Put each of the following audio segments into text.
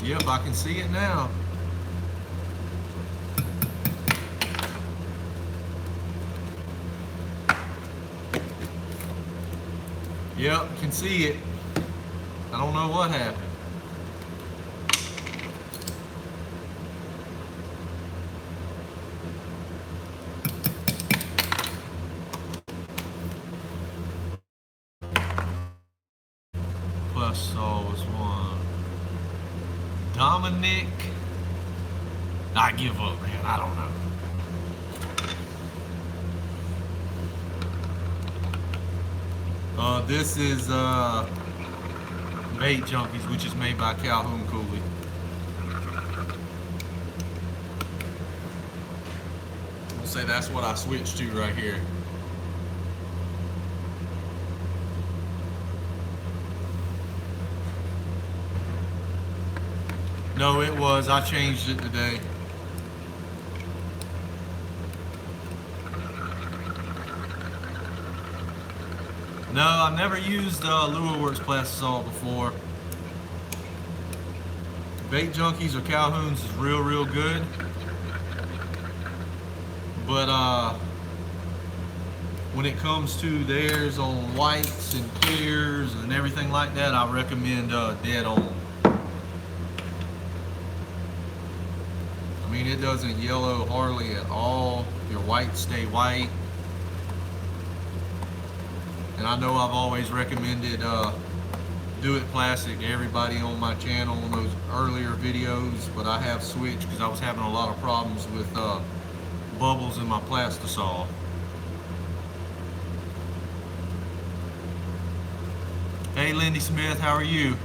Yep, I can see it now. Yep, can see it. I don't know what happened. Plus saw was one. Dominic. I give up, man. I don't know. This is Bait Junkies, which is made by Calhoun Cooley. I'll say that's what I switched to right here. No, it was. I changed it today. No, I've never used Lure Works Plastisol before. Bait Junkies or Calhoun's is real good. But when it comes to theirs on whites and clears and everything like that, I recommend Dead On. I mean, it doesn't yellow hardly at all. Your whites stay white. And I know I've always recommended Do It Plastic to everybody on my channel in those earlier videos, but I have switched because I was having a lot of problems with bubbles in my Plastisol. Hey Lindy Smith, how are you?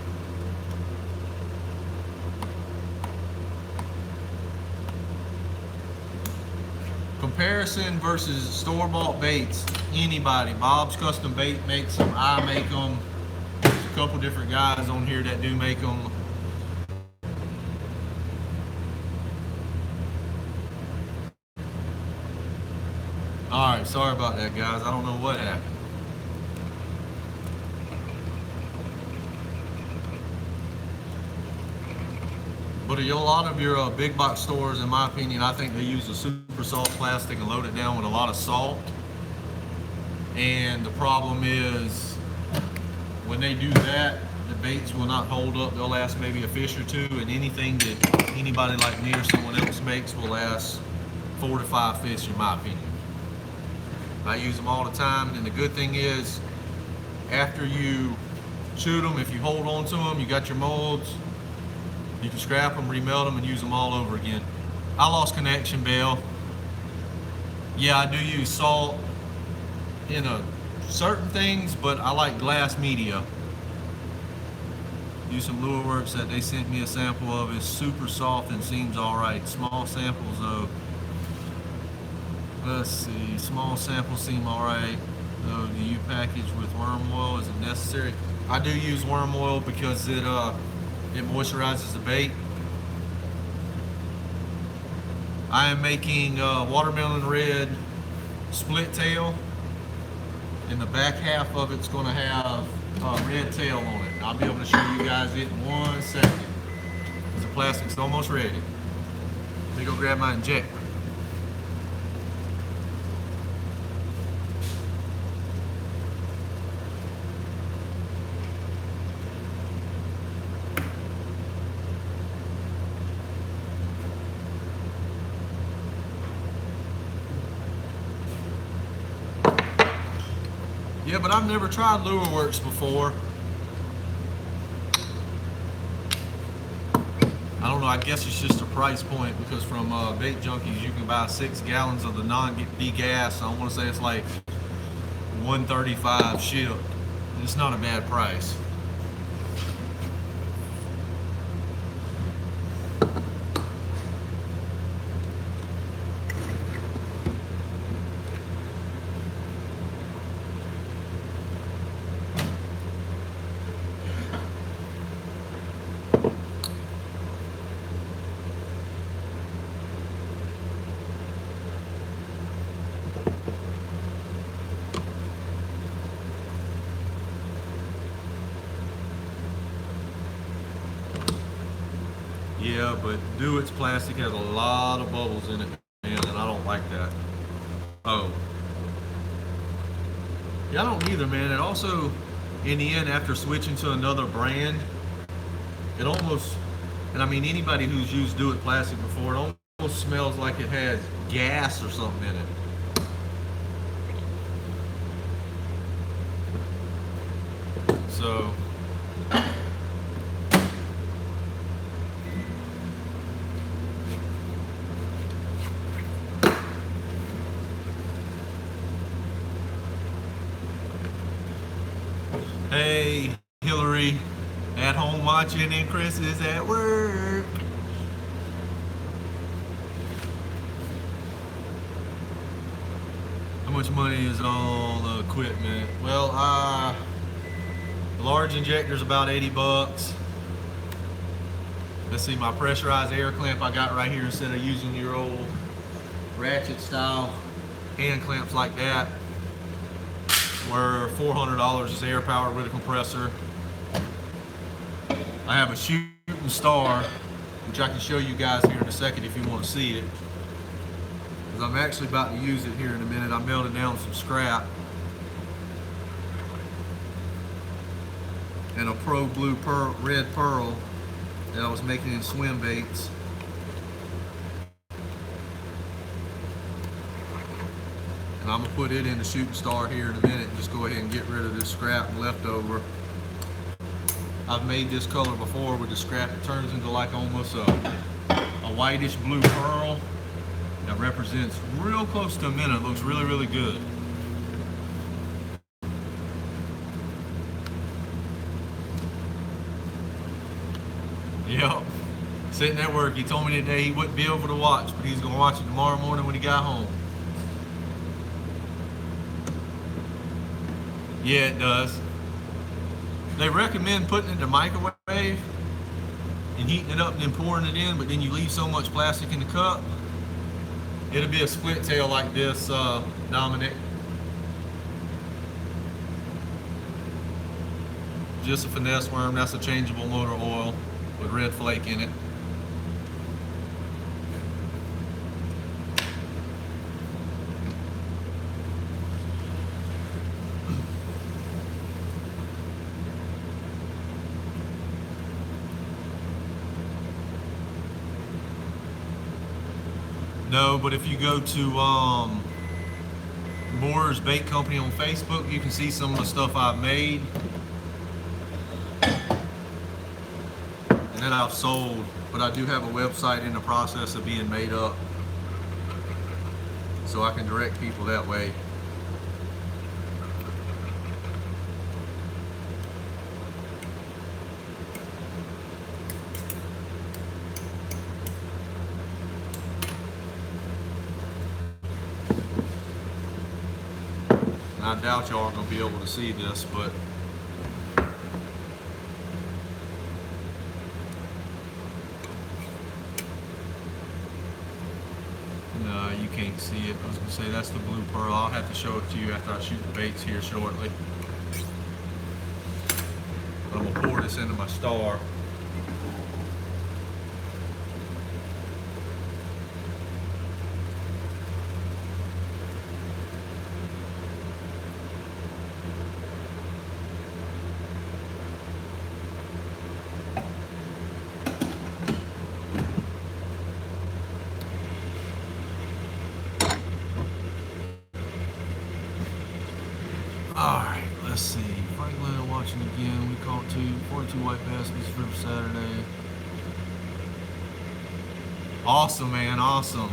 Comparison versus store-bought baits. Anybody. Bob's Custom Bait makes them. I make them. There's a couple different guys on here that do make them. Alright, sorry about that, guys. I don't know what happened. But a lot of your big box stores, in my opinion, I think they use a super soft plastic and load it down with a lot of salt. And the problem is, when they do that, the baits will not hold up. They'll last maybe a fish or two, and anything that anybody like me or someone else makes will last 4 to 5 fish, in my opinion. I use them all the time, and the good thing is, after you shoot them, if you hold on to them, you got your molds, you can scrap them, remelt them, and use them all over again. I lost connection, Bell. Yeah, I do use salt in certain things, but I like glass media. Use some Lure Works that they sent me a sample of. It's super soft and seems alright. Small samples of, let's see, small samples seem alright. Do you package with worm oil? Is it necessary? I do use worm oil because it moisturizes the bait. I am making watermelon red split tail, and the back half of it's going to have red tail on it. I'll be able to show you guys it in 1 second. The plastic's almost ready. Let me go grab my injector. Yeah, but I've never tried Lure Works before. I don't know, I guess it's just a price point, because from Bait Junkies you can buy 6 gallons of the non-degas. I want to say it's like $135 shipped. It's not a bad price. Yeah, but Dewitt's plastic has a lot of bubbles in it, man, and I don't like that. Oh. Yeah, I don't either, man. And also, in the end, after switching to another brand, it almost, and I mean, anybody who's used Dewitt plastic before, it almost smells like it has gas or something in it. So, hey, Hillary, at home watching and Chris is at work. How much money is all the equipment? Well, the large injector's about 80 bucks. Let's see, my pressurized air clamp I got right here, instead of using your old ratchet style hand clamps like that, were $400. Is air powered with a compressor. I have a Shooting Star, which I can show you guys here in a second if you want to see it, because I'm actually about to use it here in a minute. I melted down some scrap and a Pro Blue Red Pearl that I was making in swim baits. And I'm gonna put it in the Shooting Star here in a minute and just go ahead and get rid of this scrap and leftover. I've made this color before with the scrap. It turns into like almost a whitish blue pearl that represents real close to a minute. It looks really, really good. Yep. Sitting at work, he told me today he wouldn't be able to watch, but he's gonna watch it tomorrow morning when he got home. Yeah, it does. They recommend putting it in the microwave and heating it up and then pouring it in, but then you leave so much plastic in the cup, it'll be a split tail like this, Dominic. Just a finesse worm. That's a changeable motor oil with red flake in it. No, but if you go to Moore's Bait Company on Facebook, you can see some of the stuff I've made and that I've sold. But I do have a website in the process of being made up, so I can direct people that way. And I doubt y'all are going to be able to see this, but no, you can't see it. I was going to say that's the blue pearl. I'll have to show it to you after I shoot the baits here shortly. But I'm going to pour this into my Star. Alright, let's see. Franklin watching again. We caught 42 white baskets for Saturday. Awesome, man, awesome.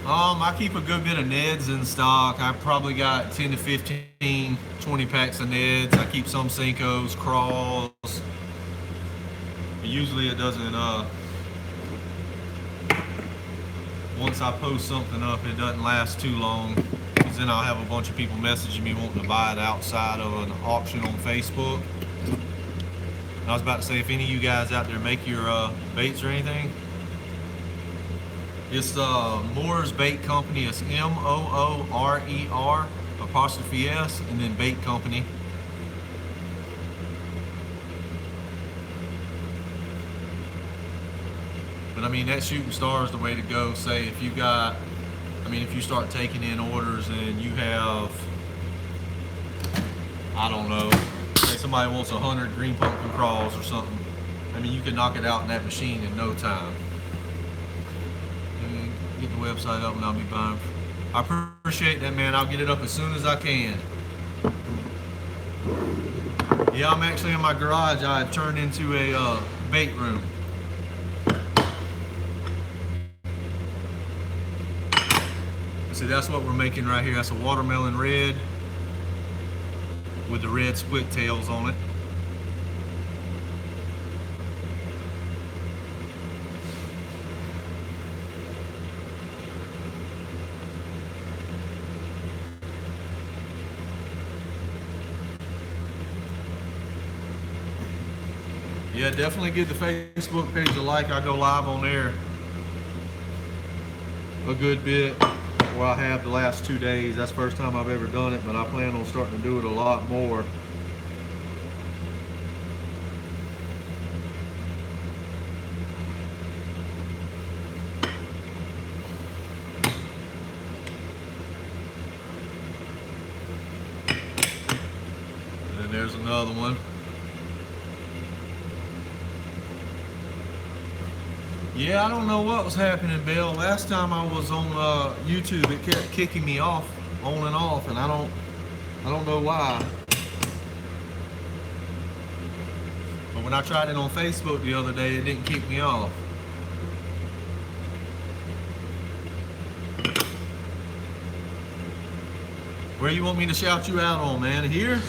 I keep a good bit of Neds in stock. I probably got 10 to 15, 20 packs of Neds. I keep some Senkos, Crawls. But usually it doesn't, once I post something up, it doesn't last too long. Because then I'll have a bunch of people messaging me wanting to buy it outside of an auction on Facebook. And I was about to say, if any of you guys out there make your baits or anything, it's Moore's Bait Company. It's MOORER''S and then Bait Company. But I mean, that shooting star is the way to go. Say if you got, I mean, if you start taking in orders and you have, I don't know, say somebody wants 100 green pumpkin crawls or something. I mean, you can knock it out in that machine in no time. And get the website up and I'll be buying. I appreciate that, man. I'll get it up as soon as I can. Yeah, I'm actually in my garage. I turned into a bait room. See, that's what we're making right here. That's a watermelon red with the red split tails on it. Yeah, definitely give the Facebook page a like. I go live on there a good bit. Well, I have the last 2 days. That's the first time I've ever done it, but I plan on starting to do it a lot more. And then there's another one. Yeah, I don't know what was happening, Bill. Last time I was on YouTube, it kept kicking me off, on and off, and I don't know why. But when I tried it on Facebook the other day, it didn't kick me off. Where you want me to shout you out on, man? Here?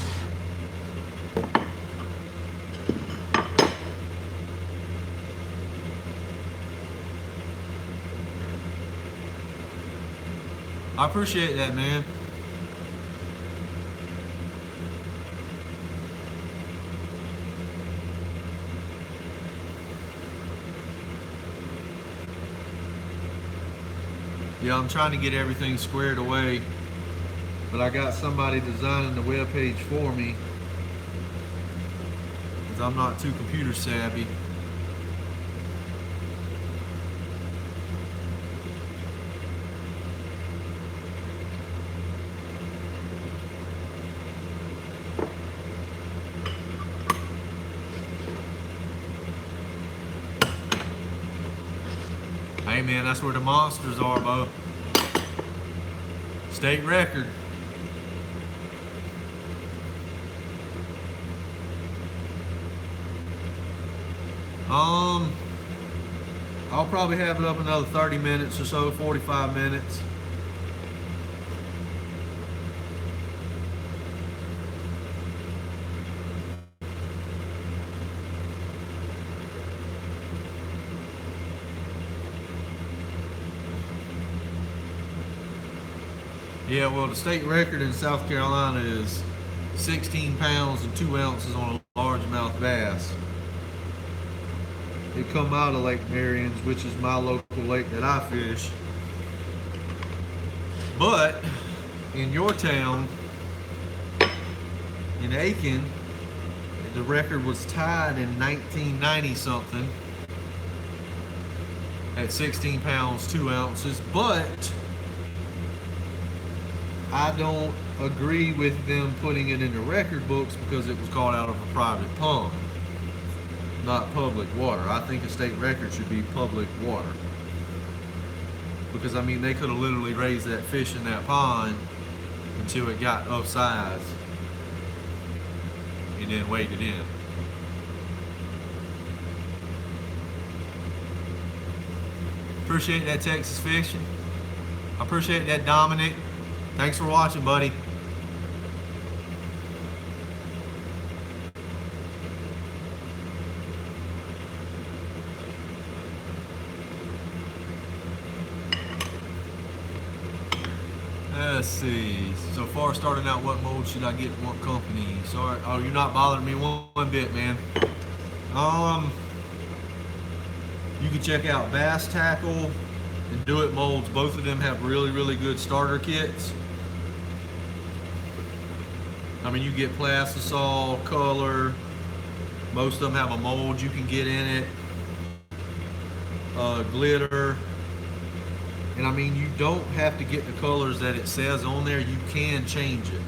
I appreciate that, man. Yeah, I'm trying to get everything squared away, but I got somebody designing the web page for me because I'm not too computer savvy. Hey man, that's where the monsters are, Bo. State record. I'll probably have it up another 30 minutes or so, 45 minutes. Yeah, well, the state record in South Carolina is 16 pounds and 2 ounces on a largemouth bass. It come out of Lake Marions, which is my local lake that I fish. But in your town, in Aiken, the record was tied in 1990 something at 16 pounds, 2 ounces, but I don't agree with them putting it in the record books because it was caught out of a private pond, not public water. I think a state record should be public water. Because I mean, they could have literally raised that fish in that pond until it got of size and then weighed it in. Appreciate that, Texas Fishing. I appreciate that, Dominic. Thanks for watching, buddy. Let's see. So far, starting out, what mold should I get? What company? Sorry. Oh, you're not bothering me one bit, man. You can check out Bass Tackle and Do It Molds. Both of them have really, really good starter kits. I mean, you get Plastisol, color. Most of them have a mold you can get in it. glitter. And I mean, you don't have to get the colors that it says on there. You can change it.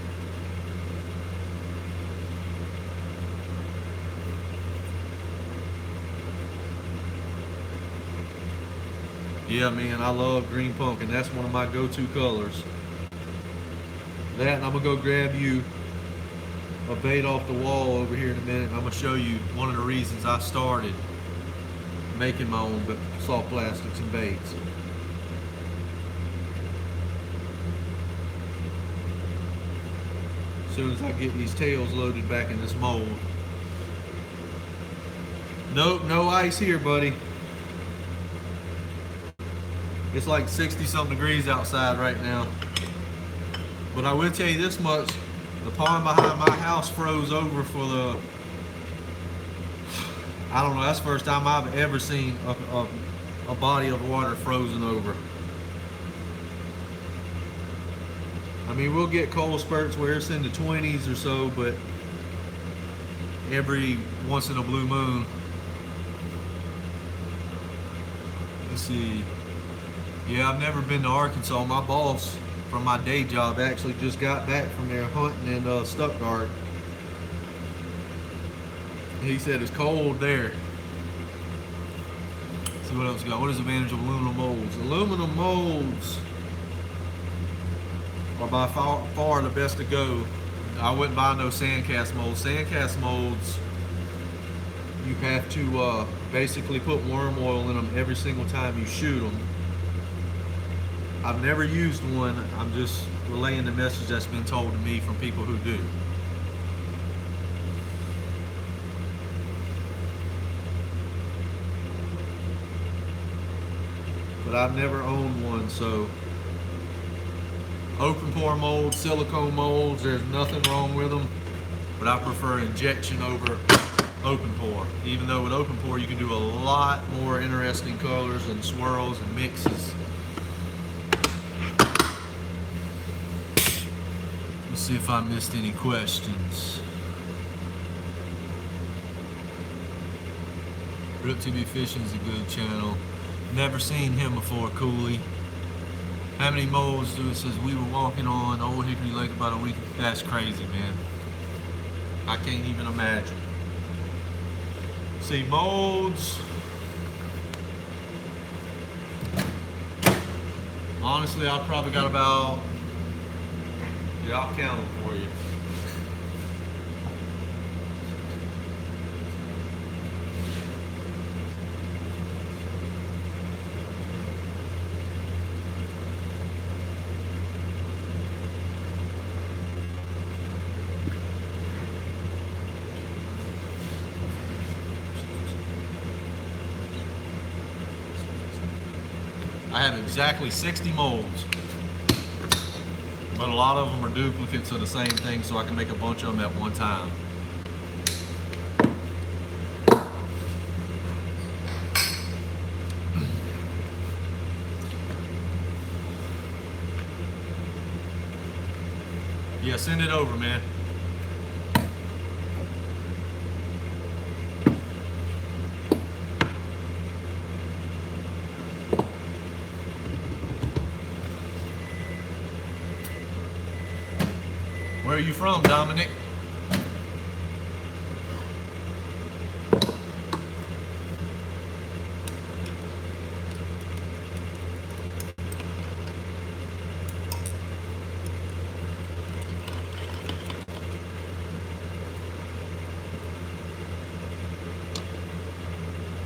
Yeah, man, I love green pumpkin. That's one of my go-to colors. That, and I'm gonna go grab you a bait off the wall over here in a minute. I'm gonna show you one of the reasons I started making my own soft plastics and baits. As soon as I get these tails loaded back in this mold. Nope, no ice here, buddy. It's like 60-something degrees outside right now. But I will tell you this much, the pond behind my house froze over for the, I don't know, that's the first time I've ever seen a body of water frozen over. I mean, we'll get cold spurts where it's in the 20s or so, but every once in a blue moon. Let's see. Yeah, I've never been to Arkansas. My boss from my day job actually just got back from there hunting in Stuttgart. He said it's cold there. Let's see what else we got. What is the advantage of aluminum molds? Aluminum molds are by far the best to go. I wouldn't buy no sandcast molds. Sandcast molds, you have to basically put worm oil in them every single time you shoot them. I've never used one. I'm just relaying the message that's been told to me from people who do. But I've never owned one, so open pore molds, silicone molds, there's nothing wrong with them, but I prefer injection over open pore. Even though with open pore you can do a lot more interesting colors and swirls and mixes. Let's see if I missed any questions. Rip TV Fishing is a good channel. Never seen him before, Cooley. How many molds do it says we were walking on Old Hickory Lake about a week? That's crazy, man. I can't even imagine. See, molds. Honestly, I've probably got about, yeah, I'll count them for you. I have exactly 60 molds, but a lot of them are duplicates of the same thing, so I can make a bunch of them at one time. Yeah, send it over, man. Where are you from, Dominic?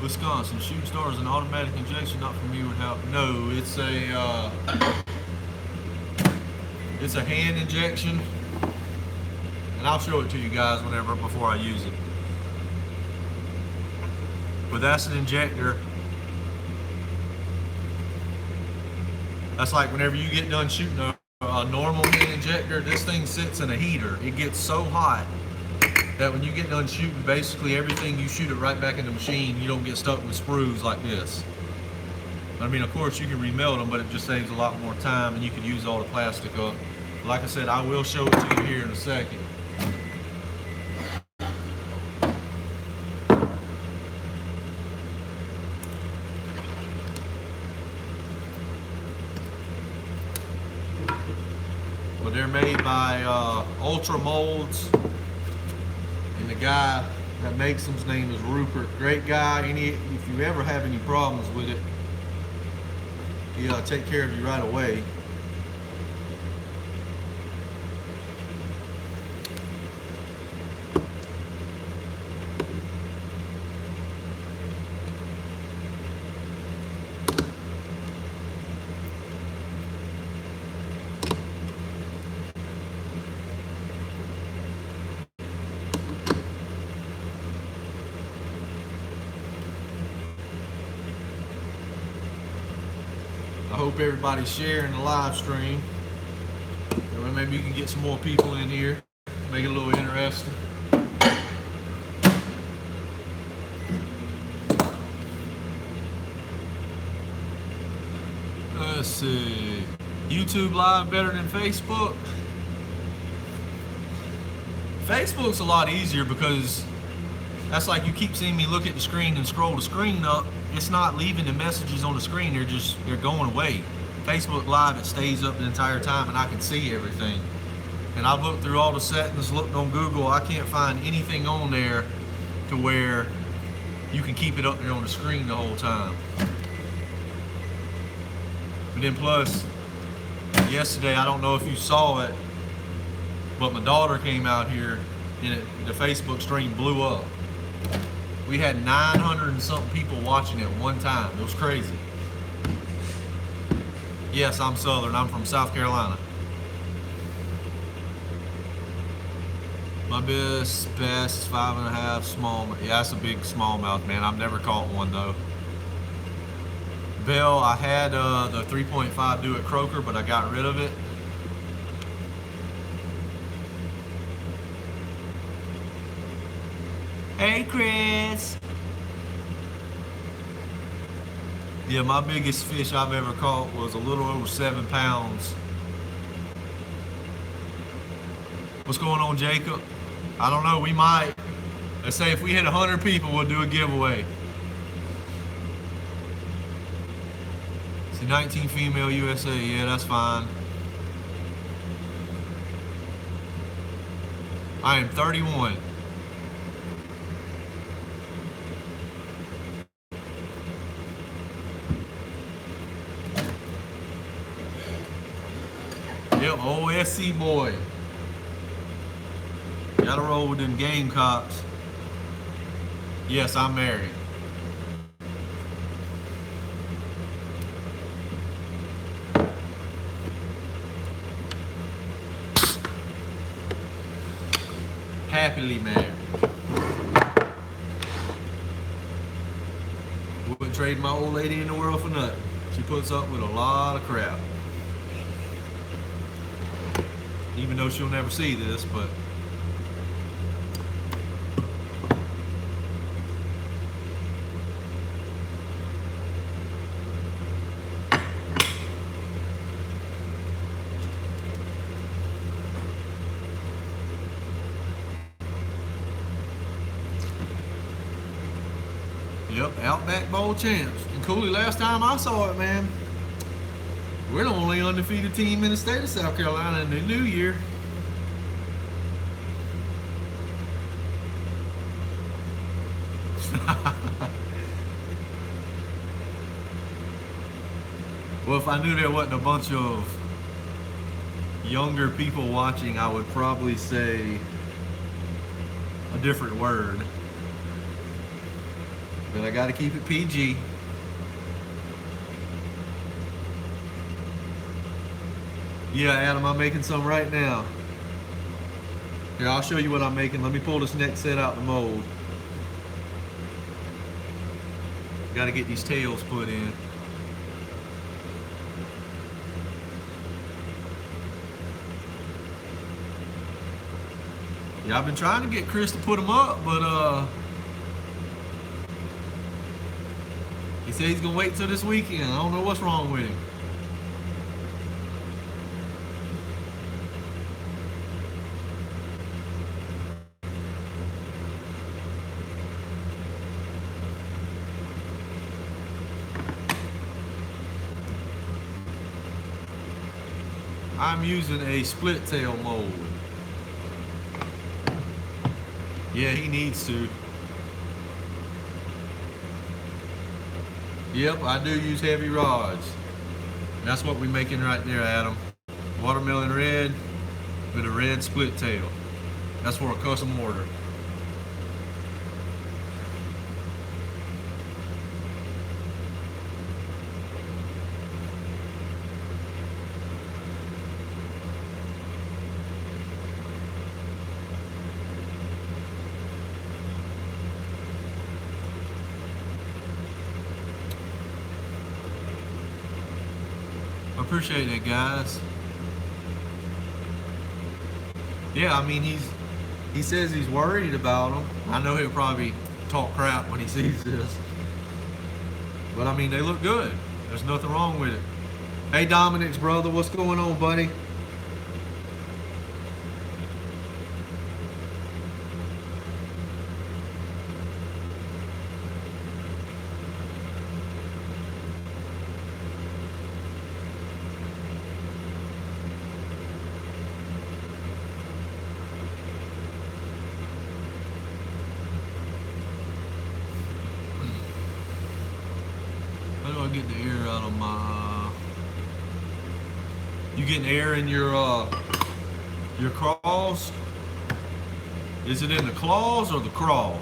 Wisconsin, shooting stars and automatic injection, not familiar with how. No, it's a hand injection. And I'll show it to you guys whenever, before I use it. But that's an injector. That's like whenever you get done shooting a normal hand injector, this thing sits in a heater. It gets so hot that when you get done shooting basically everything, you shoot it right back in the machine. You don't get stuck with sprues like this. I mean, of course you can remelt them, but it just saves a lot more time and you can use all the plastic up. Like I said, I will show it to you here in a second. but they're made by Ultra Molds, and the guy that makes them's name is Rupert. Great guy. If you ever have any problems with it, he'll take care of you right away. I hope everybody's sharing the live stream. Maybe you can get some more people in here, make it a little interesting. Let's see. YouTube Live better than Facebook? Facebook's a lot easier because that's like you keep seeing me look at the screen and scroll the screen up. It's not leaving the messages on the screen. They're going away. Facebook Live, it stays up the entire time and I can see everything. And I've looked through all the settings, looked on Google. I can't find anything on there to where you can keep it up there on the screen the whole time. But then plus, yesterday, I don't know if you saw it, but my daughter came out here and the Facebook stream blew up. We had 900 and something people watching at one time. It was crazy. Yes, I'm Southern. I'm from South Carolina. My best bass is 5.5 small. Yeah, that's a big smallmouth, man. I've never caught one though. Bell, I had the 3.5 Do It Croaker, but I got rid of it. Hey, Chris. Yeah, my biggest fish I've ever caught was a little over 7 pounds. What's going on, Jacob? I don't know, we might. Let's say if we hit 100 people, we'll do a giveaway. See, 19 female USA, yeah, that's fine. I am 31. Yep, OSC boy. Gotta roll with them Gamecocks. Yes, I'm married. Happily married. Wouldn't trade my old lady in the world for nothing. She puts up with a lot of crap. Even though she'll never see this, but yep, Outback Bowl champs. And Cooley, last time I saw it, man, we're the only undefeated team in the state of South Carolina in the new year. Well, if I knew there wasn't a bunch of younger people watching, I would probably say a different word. But I gotta keep it PG. Yeah, Adam, I'm making some right now. Here, I'll show you what I'm making. Let me pull this next set out the mold. Gotta get these tails put in. Yeah, I've been trying to get Chris to put them up, but he said he's gonna wait till this weekend. I don't know what's wrong with him. I'm using a split tail mold. Yeah, he needs to. Yep, I do use heavy rods. That's what we're making right there, Adam. Watermelon red with a red split tail. That's for a custom order. I appreciate it, guys. Yeah, I mean, he says he's worried about them. I know he'll probably talk crap when he sees this. But I mean, they look good. There's nothing wrong with it. Hey, Dominic's brother, what's going on, buddy? How do I get the air out of my... You getting air in your craws? Is it in the claws or the crawl?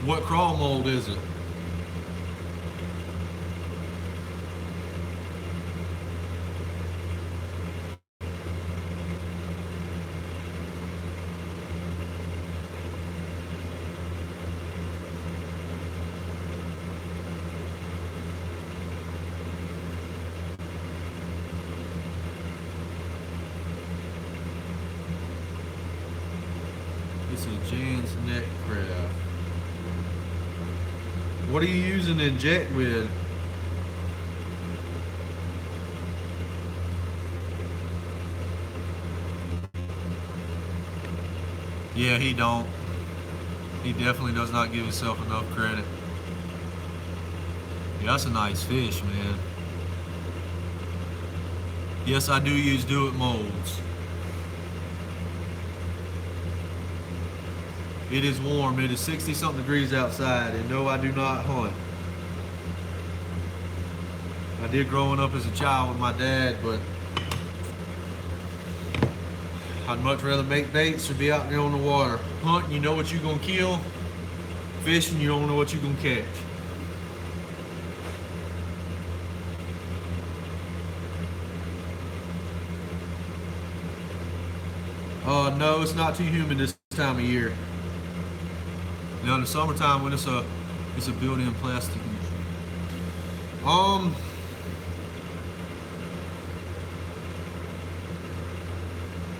What crawl mold is it? It's a Jan's neck craft. What are you using to inject with? Yeah, he don't. He definitely does not give himself enough credit. Yeah, that's a nice fish, man. Yes, I do use Do It molds. It is warm. It is 60-something degrees outside, and no, I do not hunt. I did growing up as a child with my dad, but I'd much rather make baits or be out there on the water. Hunting, you know what you're gonna kill. Fishing, you don't know what you're gonna catch. No, it's not too humid this time of year. Now in the summertime when it's a built-in plastic.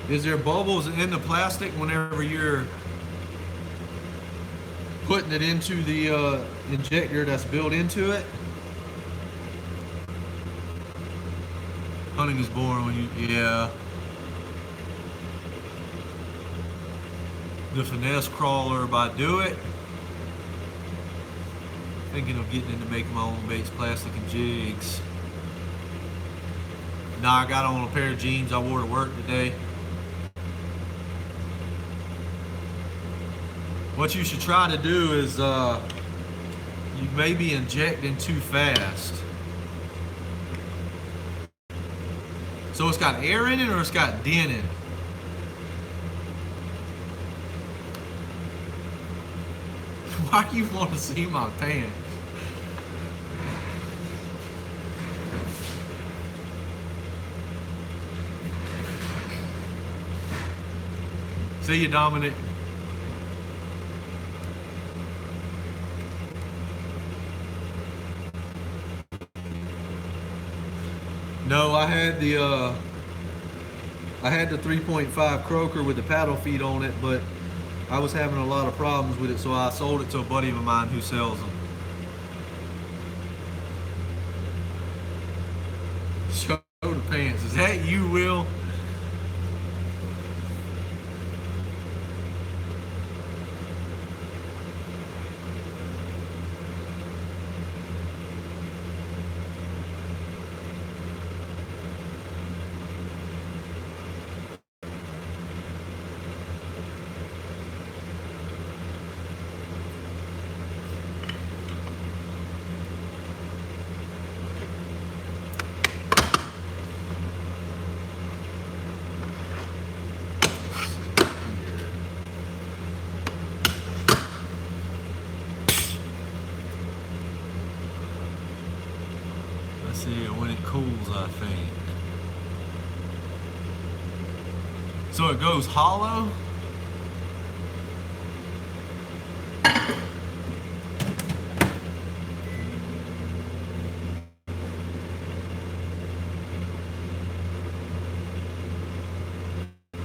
Is there bubbles in the plastic whenever you're putting it into the injector that's built into it? Hunting is boring when you, yeah. The finesse crawler by Do It. Thinking of getting into making my own baits, plastic and jigs. Now I got on a pair of jeans I wore to work today. What you should try to do is you may be injecting too fast. So it's got air in it or it's got dent in it? Why do you want to see my pants? See you, Dominic. No, I had the 3.5 croaker with the paddle feed on it, but I was having a lot of problems with it, so I sold it to a buddy of mine who sells them. Show the pants. Is that you, Will? see, when it cools, I think. So it goes hollow?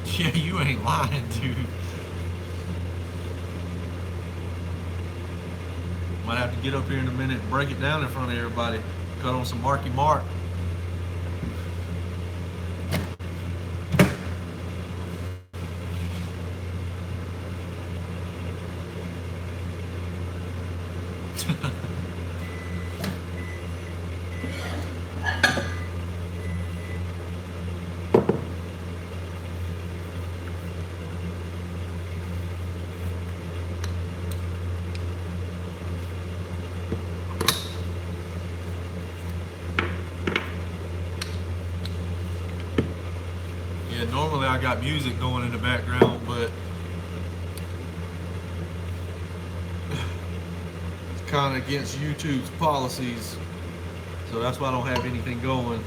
Yeah, you ain't lying, dude. Might have to get up here in a minute and break it down in front of everybody. Cut on some Marky Mark. Yeah, normally I got music going in the background, but it's kind of against YouTube's policies, so that's why I don't have anything going.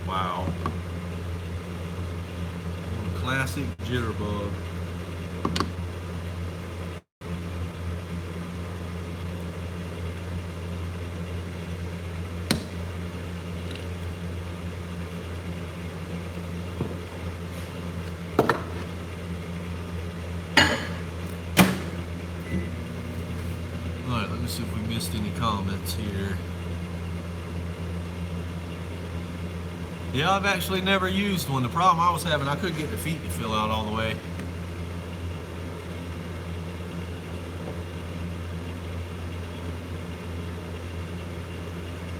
Wow. Classic jitterbug. Alright, let me see if we missed any comments here. Yeah, I've actually never used one. The problem I was having, I couldn't get the feet to fill out all the way.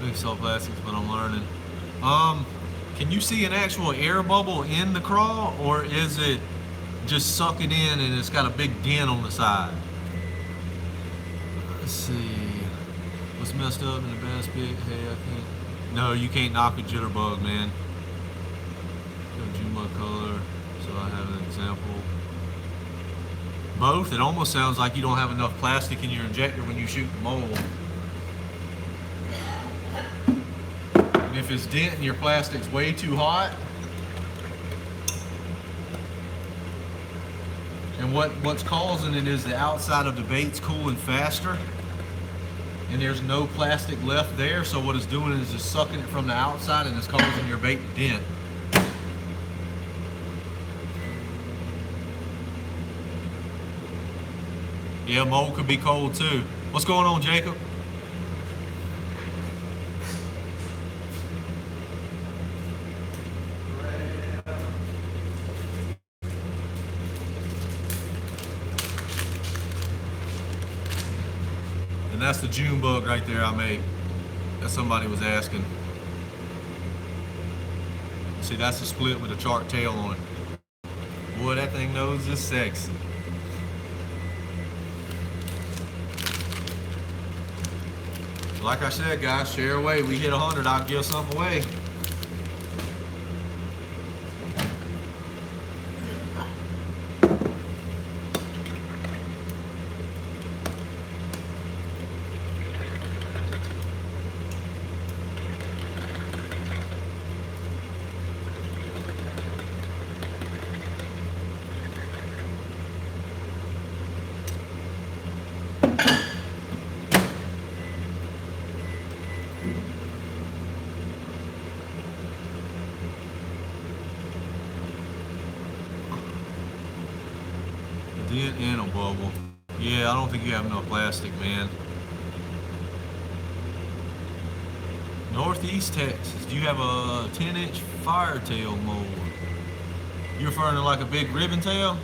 Big salt plastics, but I'm learning. Can you see an actual air bubble in the crawl, or is it just sucking in and it's got a big dent on the side? Let's see. What's messed up in the bass pit? Hey, I can't. No, you can't knock a jitterbug, man. Juma color, so I have an example. Both. It almost sounds like you don't have enough plastic in your injector when you shoot the mold. And if it's denting, your plastic's way too hot. And what's causing it is the outside of the bait's cooling faster, and there's no plastic left there, so what it's doing is just sucking it from the outside and it's causing your bait to dent. Yeah, mold could be cold too. What's going on, Jacob? And that's the June bug right there I made. That somebody was asking. See, that's a split with a sharp tail on it. Boy, that thing knows it's sexy. Like I said, guys, share away. We hit 100, I'll give something away. Dent and a bubble. Yeah, I don't think you have enough plastic, man. Northeast Texas, do you have a 10-inch firetail mold? You referring to like a big ribbon tail?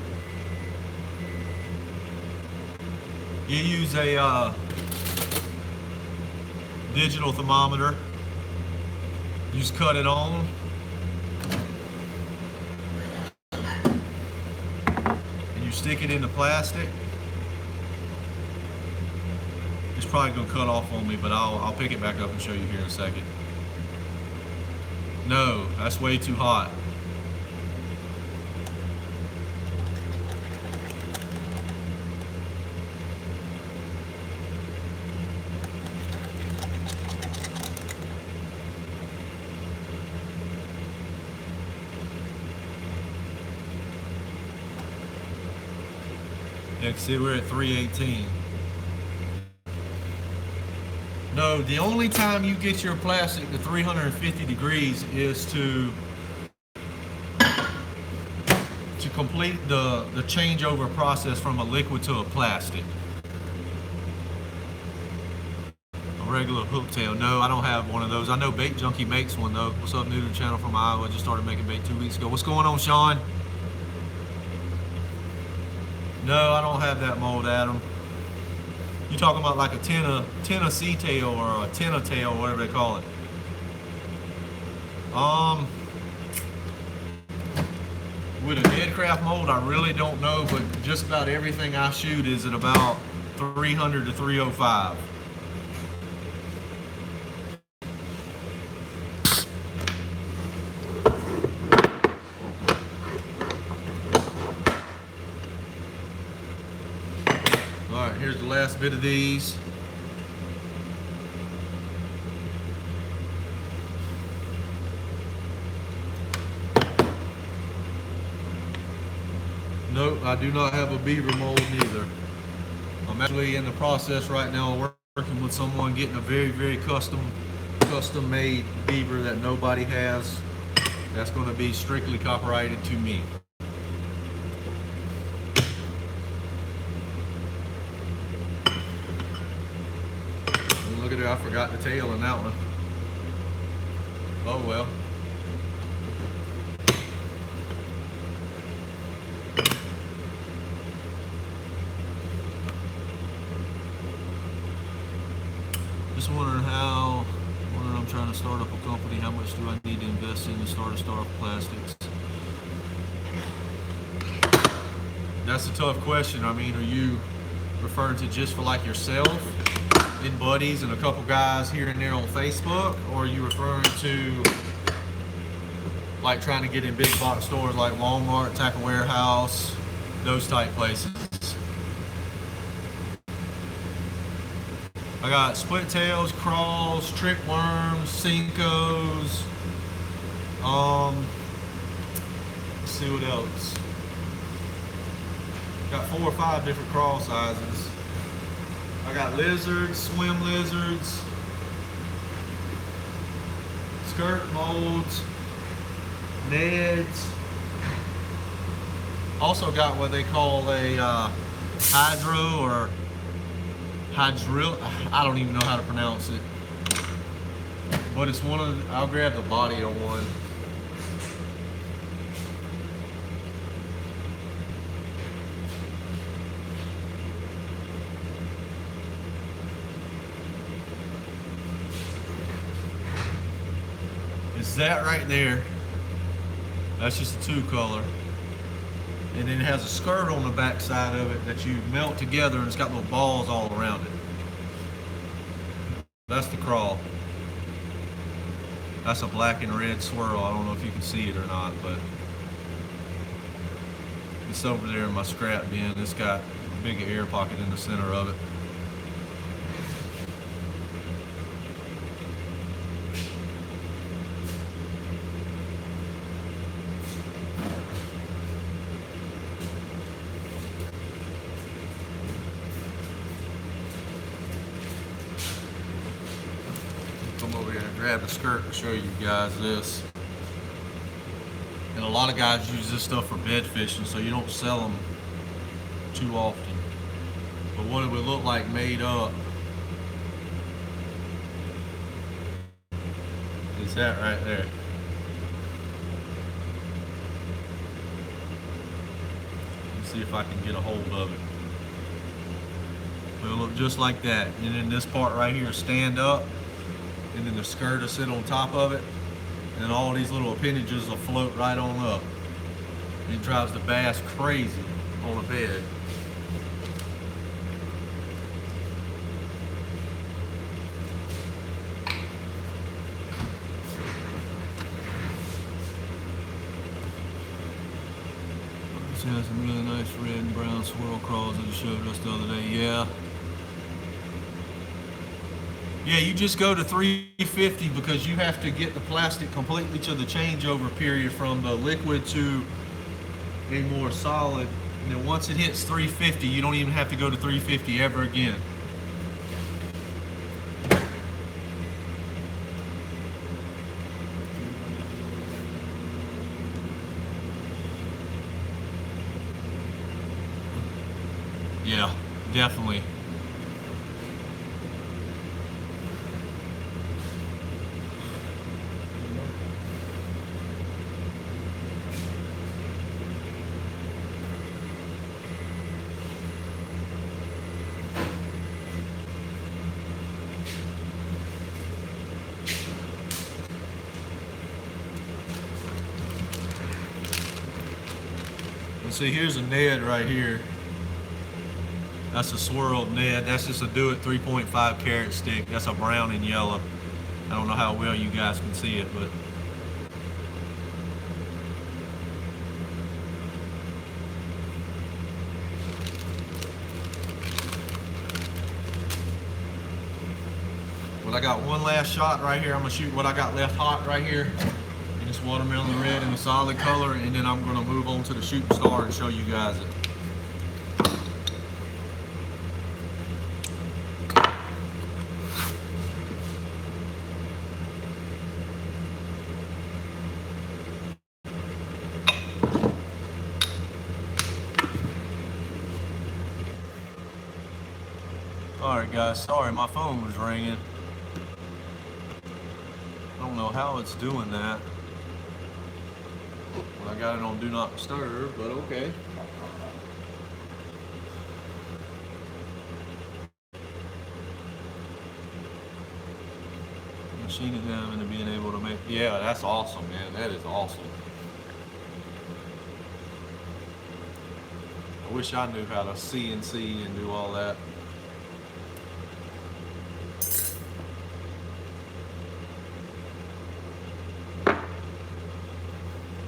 You use a digital thermometer. You just cut it on. Stick it in the plastic. It's probably gonna cut off on me, but I'll pick it back up and show you here in a second. No, that's way too hot. Yeah, see, we're at 318. No, the only time you get your plastic to 350 degrees is to complete the changeover process from a liquid to a plastic. A regular hooktail. No, I don't have one of those. I know Bait Junkie makes one though. What's up, new to the channel from Iowa? Just started making bait 2 weeks ago. What's going on, Sean? No, I don't have that mold, Adam. You talking about like a Tennessee tail or a tenna tail, whatever they call it. With a Deadcraft mold, I really don't know, but just about everything I shoot is at about 300 to 305. All right, here's the last bit of these. Nope, I do not have a beaver mold either. I'm actually in the process right now working with someone getting a very, very custom made beaver that nobody has. That's going to be strictly copyrighted to me. And look at it, I forgot the tail in that one. Oh well. Just wondering I'm trying to start up a company, how much do I need to invest in to start off plastics? That's a tough question. I mean, are you referring to just for like yourself and buddies and a couple guys here and there on Facebook? Or are you referring to like trying to get in big box stores like Walmart, Tackle Warehouse, those type places? I got split tails, crawls, trick worms, Cincos. Let's see what else. Got 4 or 5 different crawl sizes. I got lizards, swim lizards, skirt molds, Neds. Also got what they call a hydro or hydril. I don't even know how to pronounce it, but it's one of the, I'll grab the body of one. Is that right there? That's just a 2-color. And then it has a skirt on the back side of it that you melt together, and it's got little balls all around it. That's the crawl. That's a black and red swirl. I don't know if you can see it or not, but it's over there in my scrap bin. It's got a big air pocket in the center of it. Come over here and grab the skirt to show you guys this. And a lot of guys use this stuff for bed fishing, so you don't sell them too often. But what it would look like made up is that right there. Let's see if I can get a hold of it. It'll look just like that. And then this part right here stand up, and then the skirt will sit on top of it, and all these little appendages will float right on up. It drives the bass crazy on a bed. has some really nice red and brown swirl crawls that you showed us the other day. Yeah. Yeah, you just go to 350 because you have to get the plastic completely to the changeover period from the liquid to a more solid. And then once it hits 350, you don't even have to go to 350 ever again. Yeah, definitely. And see, here's a Ned right here. That's a swirled Ned. That's just a Do It 3.5 carat stick. That's a brown and yellow. I don't know how well you guys can see it, but I got one last shot right here. I'm gonna shoot what I got left hot right here. And it's watermelon red in a solid color, and then I'm gonna move on to the shooting star and show you guys it. Alright guys, sorry my phone was ringing. I don't know how it's doing that. Well, I got it on Do Not Disturb, but okay. Machine it down into being able to make, yeah, that's awesome, man. That is awesome. I wish I knew how to CNC and do all that.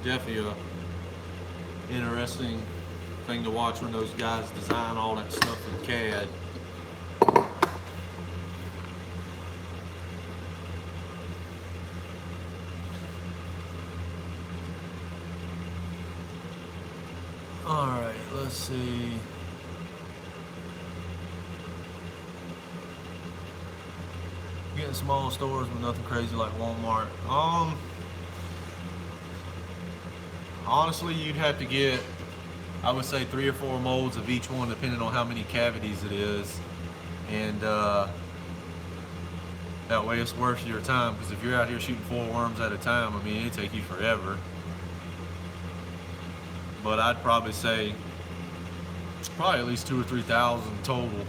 Definitely a interesting thing to watch when those guys design all that stuff in CAD. All right, let's see. Getting small stores but nothing crazy like Walmart. Honestly, you'd have to get, I would say, 3 or 4 molds of each one, depending on how many cavities it is. And that way it's worth your time, because if you're out here shooting 4 worms at a time, I mean, it'd take you forever. But I'd probably say it's probably at least 2,000 or 3,000 total.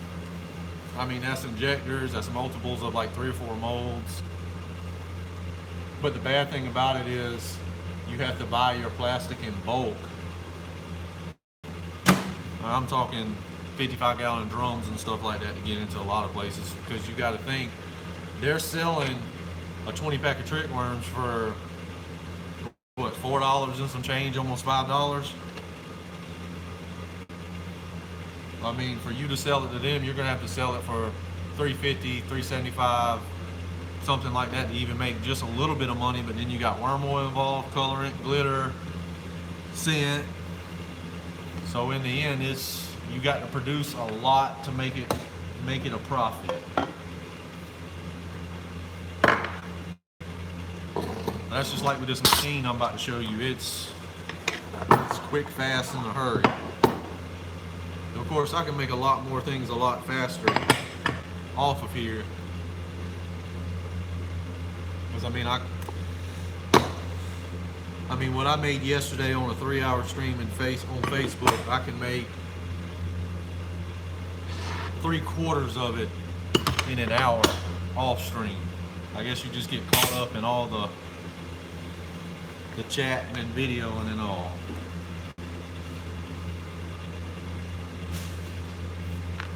I mean, that's injectors, that's multiples of like 3 or 4 molds. But the bad thing about it is you have to buy your plastic in bulk. I'm talking 55-gallon drums and stuff like that to get into a lot of places, because you got to think they're selling a 20-pack of trick worms for what, $4 and some change, almost $5. I mean, for you to sell it to them, you're gonna have to sell it for $3.50, $3.75, something like that, to even make just a little bit of money. But then you got worm oil involved, colorant, glitter, scent. So in the end, it's, you got to produce a lot to make it a profit. That's just like with this machine I'm about to show you. It's quick, fast, in a hurry. Of course, I can make a lot more things a lot faster off of here. Because I mean, what I made yesterday on a 3-hour stream on Facebook, I can make 3/4 of it in an hour off stream. I guess you just get caught up in all the chatting and videoing and all.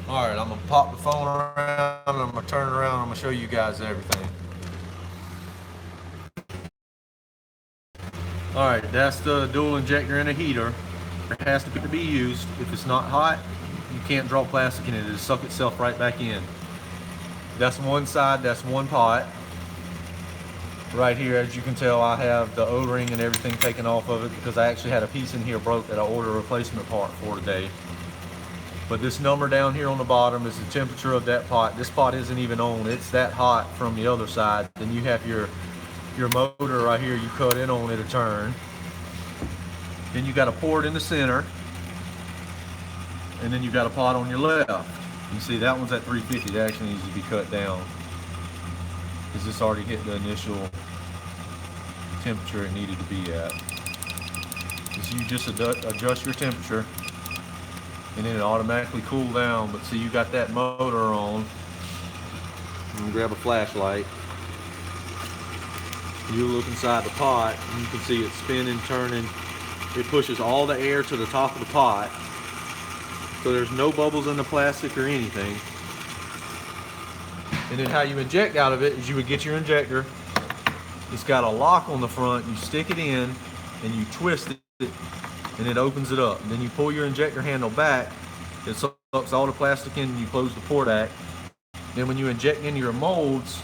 All right, I'm gonna pop the phone around, and I'm gonna turn it around, I'm gonna show you guys everything. All right, that's the dual injector and a heater. has to be used. If it's not hot, you can't draw plastic in it. It'll suck itself right back in. That's one side, that's one pot. Right here, as you can tell, I have the O-ring and everything taken off of it because I actually had a piece in here broke that I ordered a replacement part for today. But this number down here on the bottom is the temperature of that pot. This pot isn't even on. It's that hot from the other side. Then you have your motor right here. You cut in on it to turn. Then you got a port in the center. And then you got a pot on your left. You see that one's at 350. That actually needs to be cut down because this already hit the initial temperature it needed to be at. So you just adjust your temperature and then it automatically cool down. But see, you got that motor on. I'm gonna grab a flashlight. You look inside the pot and you can see it spinning, turning. It pushes all the air to the top of the pot. So there's no bubbles in the plastic or anything. And then how you inject out of it is you would get your injector. It's got a lock on the front. You stick it in and you twist it and it opens it up. And then you pull your injector handle back. It sucks all the plastic in and you close the port act. Then when you inject into your molds,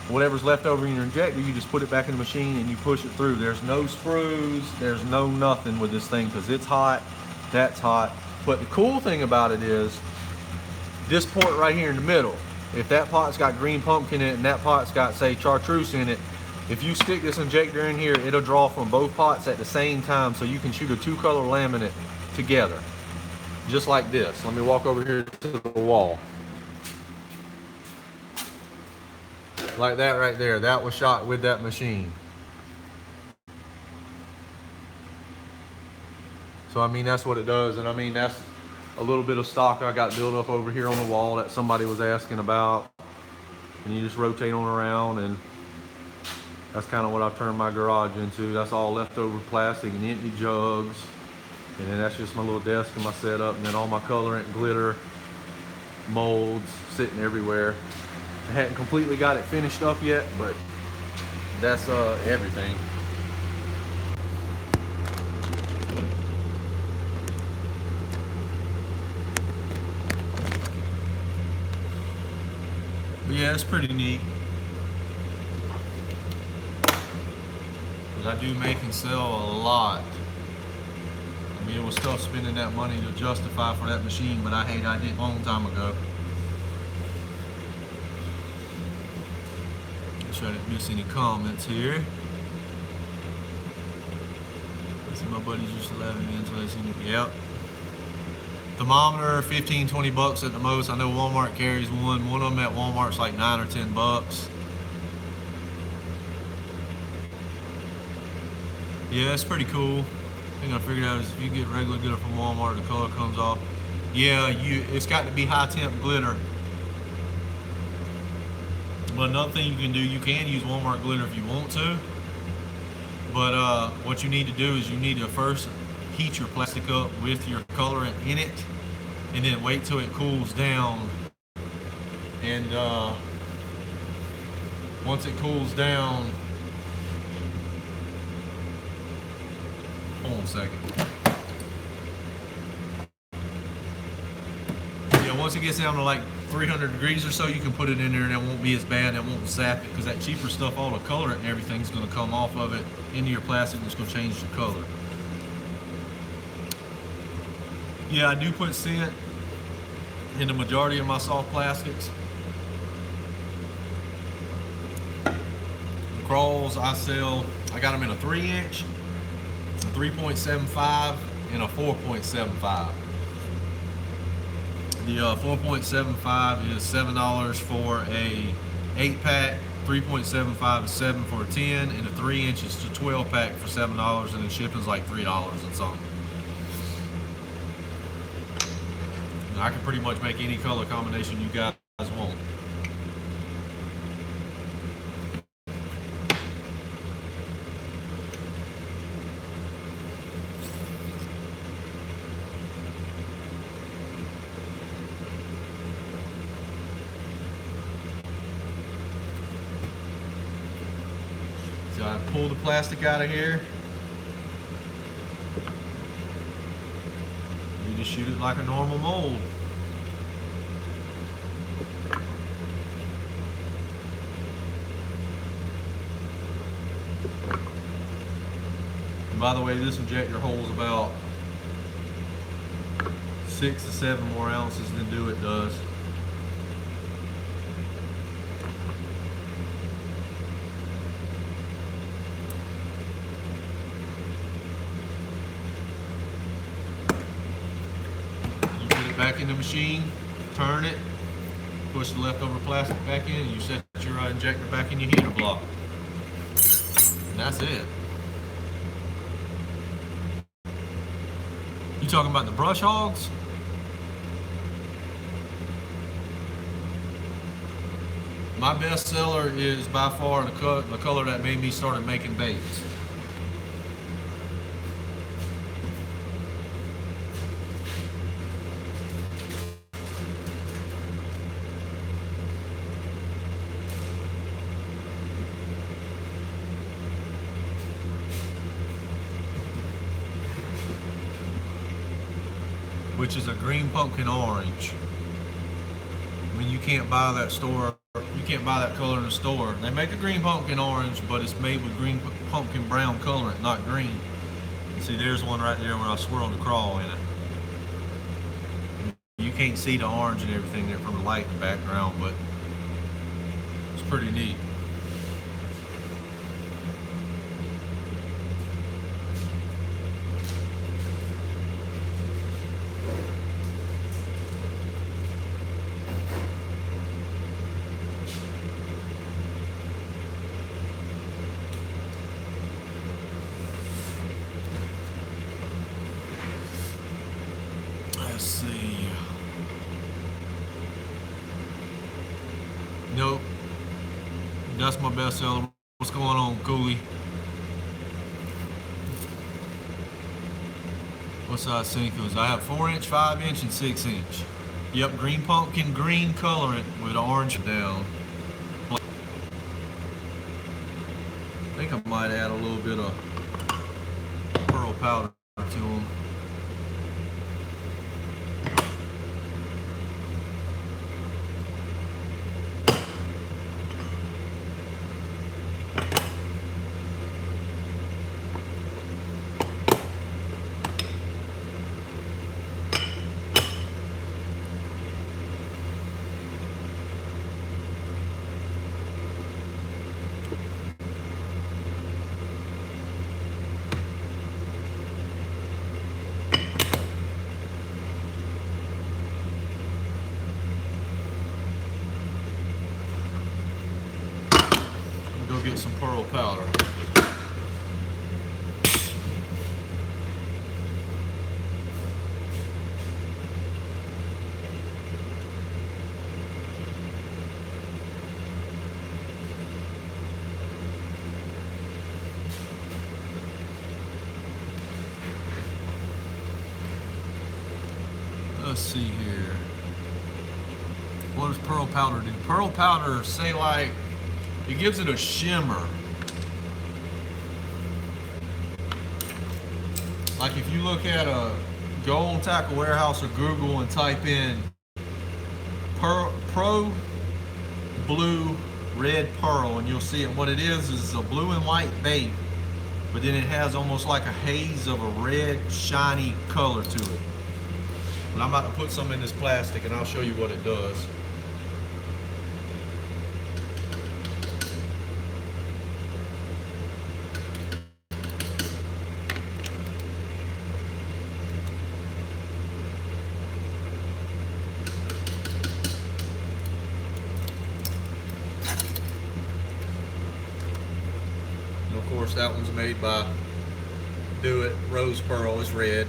whatever's left over in your injector, you just put it back in the machine and you push it through. There's no screws, there's no nothing with this thing because it's hot, that's hot. But the cool thing about it is this port right here in the middle. If that pot's got green pumpkin in it and that pot's got, say, chartreuse in it, if you stick this injector in here, it'll draw from both pots at the same time, so you can shoot a two-color laminate together. Just like this. Let me walk over here to the wall. Like that right there. That was shot with that machine. So I mean, that's what it does. And I mean, that's a little bit of stock I got built up over here on the wall that somebody was asking about. And you just rotate on around, and that's kind of what I've turned my garage into. That's all leftover plastic and empty jugs. And then that's just my little desk and my setup, and then all my colorant, glitter, molds sitting everywhere. I hadn't completely got it finished up yet, but that's everything. But yeah, it's pretty neat. Because I do make and sell a lot. I mean, it was tough spending that money to justify for that machine, but I did a long time ago. Make sure I didn't miss any comments here. See, my buddies used to laugh at me until they seen it. Yep. Thermometer, 15, 20 bucks at the most. I know Walmart carries one. One of them at Walmart's like 9 or 10 bucks. Yeah, it's pretty cool. Thing I figured out is if you get regular glitter from Walmart, the color comes off. Yeah, it's got to be high temp glitter. But another thing you can do, you can use Walmart glitter if you want to. But what you need to do is you need to first heat your plastic up with your colorant in it, and then wait till it cools down. And once it cools down, hold on a second. Yeah, once it gets down to like 300 degrees or so, you can put it in there and it won't be as bad. It won't sap it, because that cheaper stuff, all the colorant and everything's going to come off of it into your plastic, and it's going to change the color. Yeah, I do put scent in the majority of my soft plastics. The crawls I sell, I got them in a 3-inch, a 3.75, and a 4.75. The 4.75 is $7 for a 8-pack, 3.75 is $7 for a 10, and a 3-inch is a 12-pack for $7, and the shipping's like $3 and something. I can pretty much make any color combination you guys want. So I pull the plastic out of here. just shoot it like a normal mold. And by the way, this injector holds about 6 to 7 more ounces than Do It does. You put it back in the machine, turn it, push the leftover plastic back in, and you set your injector back in your heater block. And that's it. You talking about the brush hogs? My best seller is by far the color that made me started making baits. Which is a green pumpkin orange. I mean, you can't buy that color in the store. They make a green pumpkin orange, but it's made with green pumpkin brown colorant, not green. See, there's one right there where I swirl the crawl in it. You can't see the orange and everything there from the light in the background, but it's pretty neat. Let's see. Nope. That's my best seller. What's going on, Cooley? What size Senkos? I have 4-inch, 5-inch, and 6-inch. Yep, green pumpkin, green colorant with orange down. I think I might add a little bit of pearl powder to them. Get some pearl powder. Let's see here. What does pearl powder do? Pearl powder, say like, it gives it a shimmer. Like if you look at a Gold Tackle Warehouse or Google and type in Pro Blue Red Pearl, and you'll see it. What it is a blue and white bait, but then it has almost like a haze of a red, shiny color to it. But I'm about to put some in this plastic and I'll show you what it does. And of course that one's made by Do It. Rose Pearl is red.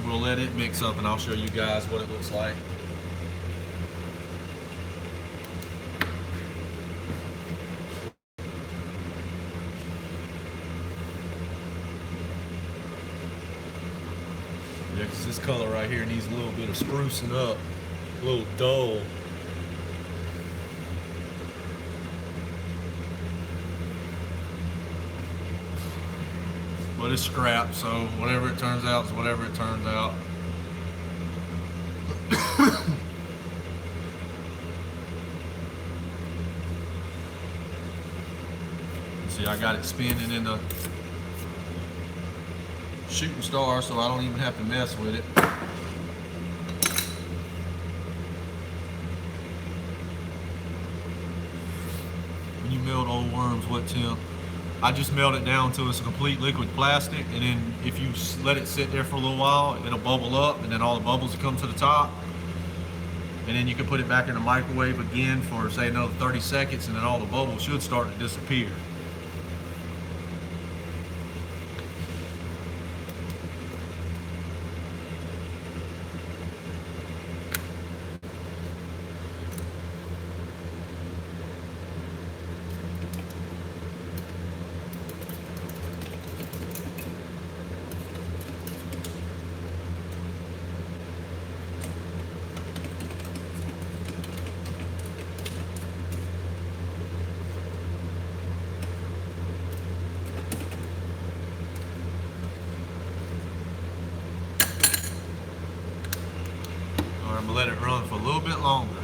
We'll let it mix up and I'll show you guys what it looks like. Yeah, 'cause is this color right here needs a little bit of sprucing up, a little dull. But it's scrap, so whatever it turns out is whatever it turns out. See, I got it spinning in the shooting star, so I don't even have to mess with it. When you melt old worms, what temp? I just melt it down till it's a complete liquid plastic, and then if you let it sit there for a little while, it'll bubble up, and then all the bubbles will come to the top. And then you can put it back in the microwave again for, say, another 30 seconds, and then all the bubbles should start to disappear. I'm gonna let it run for a little bit longer.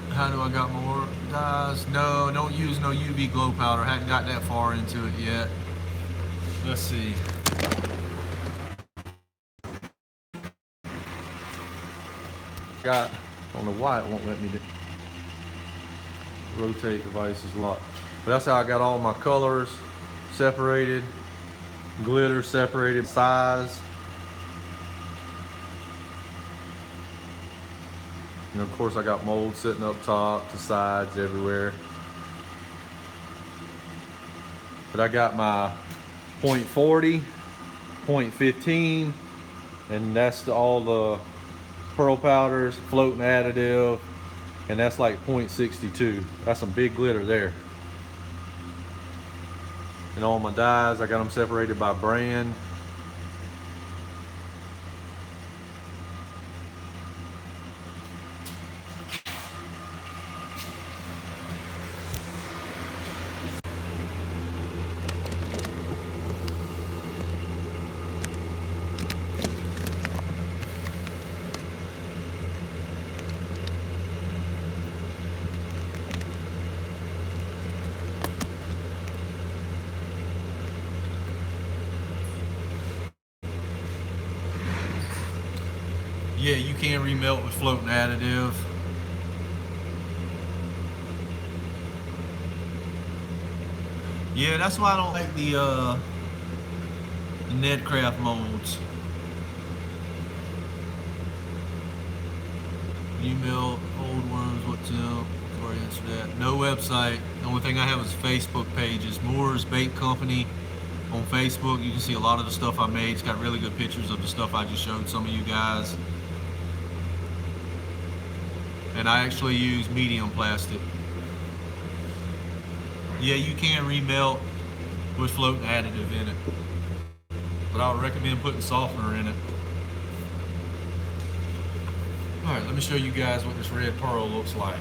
How do I got more dyes? No, don't use no UV glow powder. I hadn't got that far into it yet. Let's see. I don't know why it won't let me rotate devices a lot. But that's how I got all my colors separated. Glitter separated, size. And of course I got mold sitting up top, the sides, everywhere. But I got my 0.40, 0.15, and that's all the pearl powders, floating additive, and that's like 0.62. That's some big glitter there. And all my dyes, I got them separated by brand. Yeah, you can remelt with floating additive. Yeah, that's why I don't like the Nedcraft molds. Email old worms, what temp? Before I answer that, no website. The only thing I have is a Facebook page. It's Moore's Bait Company on Facebook. You can see a lot of the stuff I made. It's got really good pictures of the stuff I just showed some of you guys. And I actually use medium plastic. Yeah, you can remelt with floating additive in it, but I would recommend putting softener in it. All right, let me show you guys what this red pearl looks like.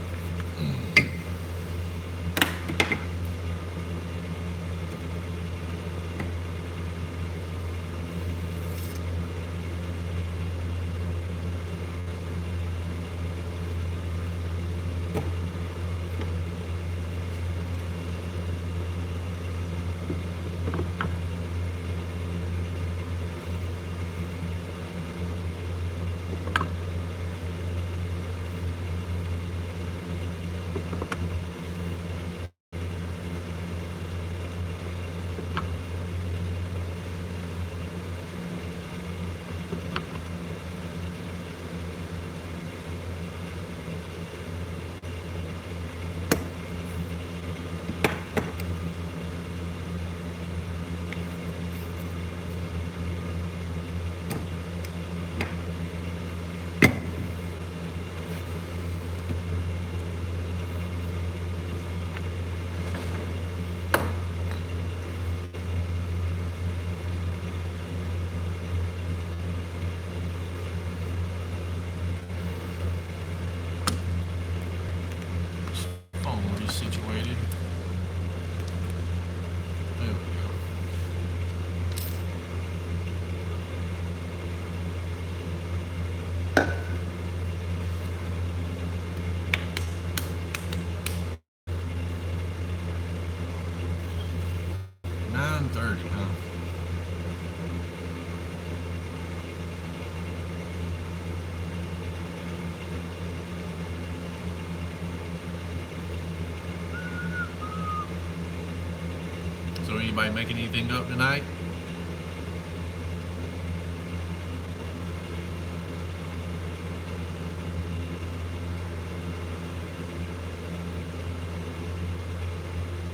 Anybody making anything up tonight?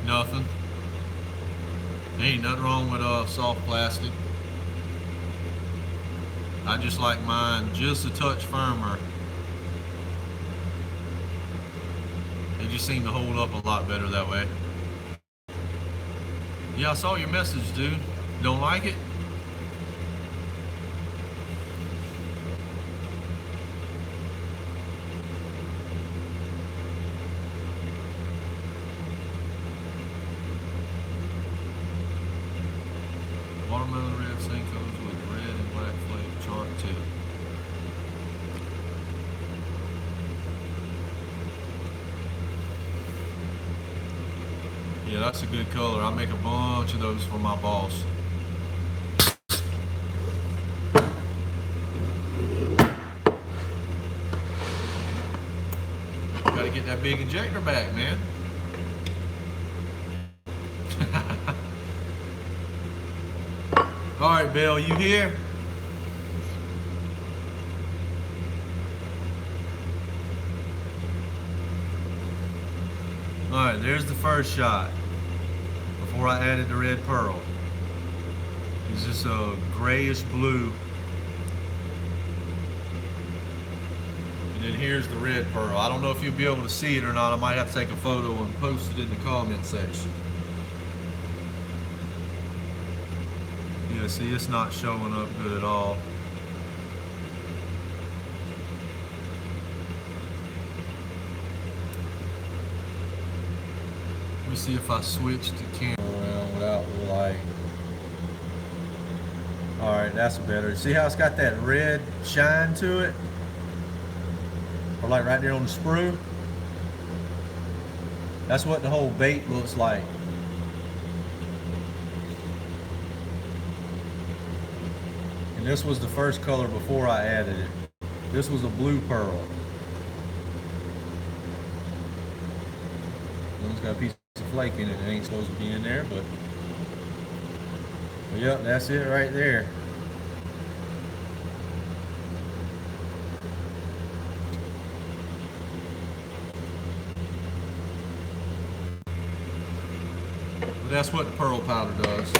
Nothing. Ain't nothing wrong with soft plastic. I just like mine just a touch firmer. They just seem to hold up a lot better that way. Yeah, I saw your message, dude. Don't like it? Watermelon red Senkos with red and black flake chart tip. Yeah, that's a good color. I'll make a bunch of those for my boss. Gotta get that big injector back, man. All right, Bill, you here? All right, there's the first shot before I added the red pearl. It's just a grayish blue. And then here's the red pearl. I don't know if you'll be able to see it or not. I might have to take a photo and post it in the comment section. Yeah, see, it's not showing up good at all. Let me see if I switch the camera around without the light. All right, that's better. See how it's got that red shine to it? Or like right there on the sprue? That's what the whole bait looks like. And this was the first color before I added it. This was a blue pearl. It's got a piece of flake in it. It ain't supposed to be in there, but yep, that's it right there. But that's what the pearl powder does.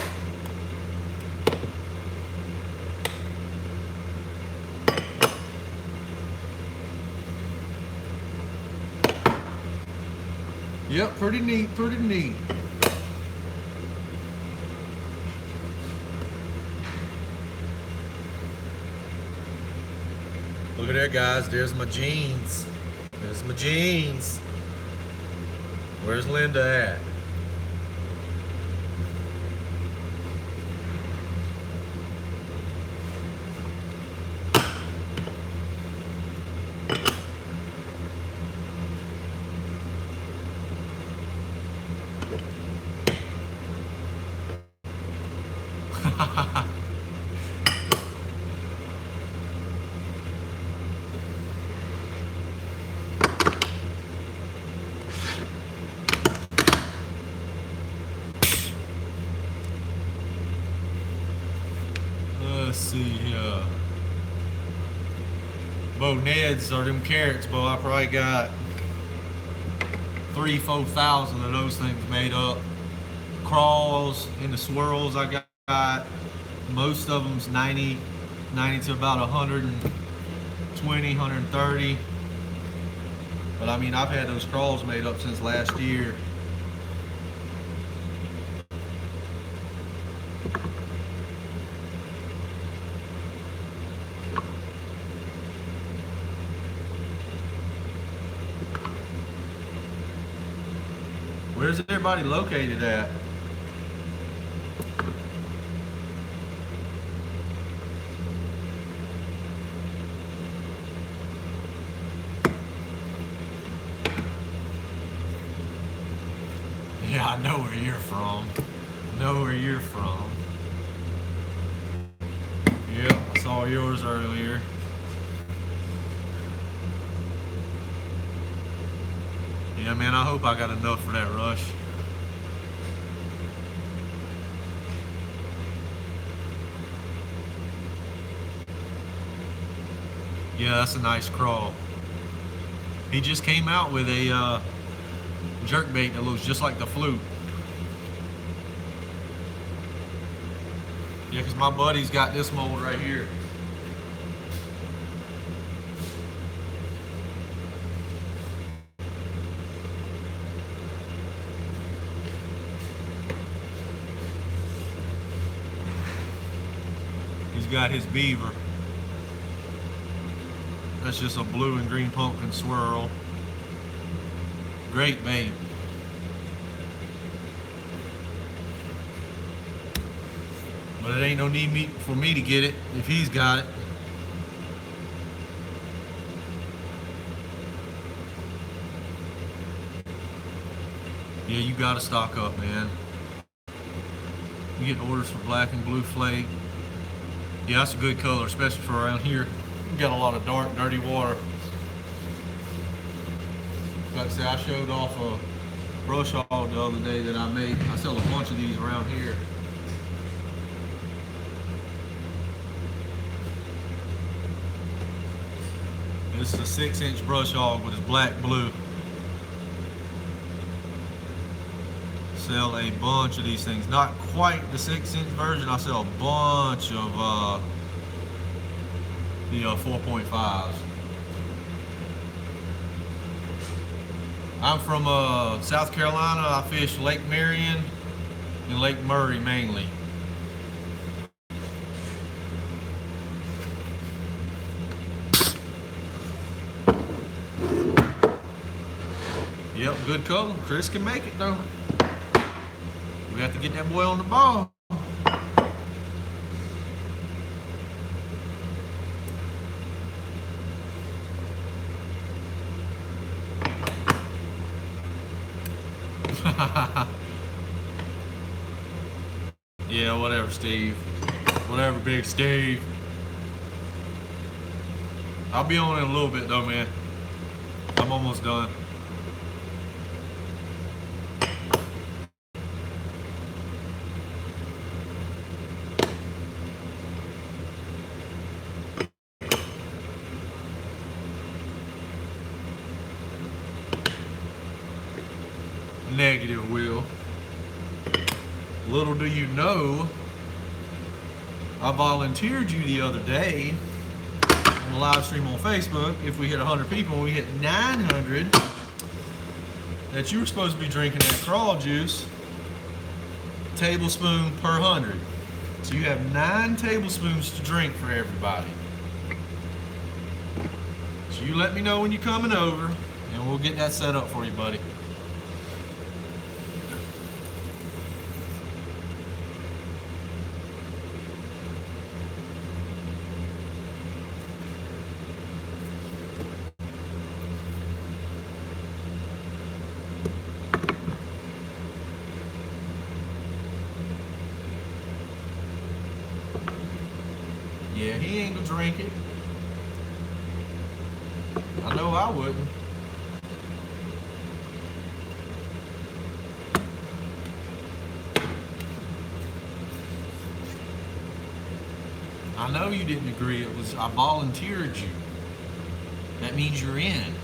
Yep, pretty neat, pretty neat. Look at there, guys. There's my jeans. There's my jeans. Where's Linda at? Let's see here. Bo, Neds or them carrots, Bo, I probably got 3,000-4,000 of those things made up. Crawls and the swirls I got, most of them's 90 to about 120, 130. But I mean, I've had those crawls made up since last year. Where's everybody located at? Yeah, I know where you're from. I know where you're from. Yep, I saw yours earlier. Yeah, man, I hope I got enough for that rush. Yeah, that's a nice crawl. He just came out with a jerk bait that looks just like the Fluke. Yeah, because my buddy's got this mold right here. He's got his beaver. That's just a blue and green pumpkin swirl. Great bait. But it ain't no need for me to get it if he's got it. Yeah, you gotta stock up, man. You get orders for black and blue flake. Yeah, that's a good color, especially for around here. You got a lot of dark, dirty water. Like I say, I showed off a brush hog the other day that I made. I sell a bunch of these around here. This is a 6-inch brush hog with his black blue. Sell a bunch of these things. Not quite the 6-inch version. I sell a bunch of the 4.5s. I'm from South Carolina. I fish Lake Marion and Lake Murray mainly. Yep, good color. Chris can make it though. We have to get that boy on the ball. Yeah, whatever, Steve. Whatever, Big Steve. I'll be on in a little bit though, man. I'm almost done. Negative, Will. Little do you know, I volunteered you the other day on the live stream on Facebook. If we hit 100 people and we hit 900, that you were supposed to be drinking that crawl juice, tablespoon per 100. So you have 9 tablespoons to drink for everybody. So you let me know when you're coming over, and we'll get that set up for you, buddy. Yeah, he ain't gonna drink it. I know I wouldn't. I know you didn't agree. I volunteered you. That means you're in.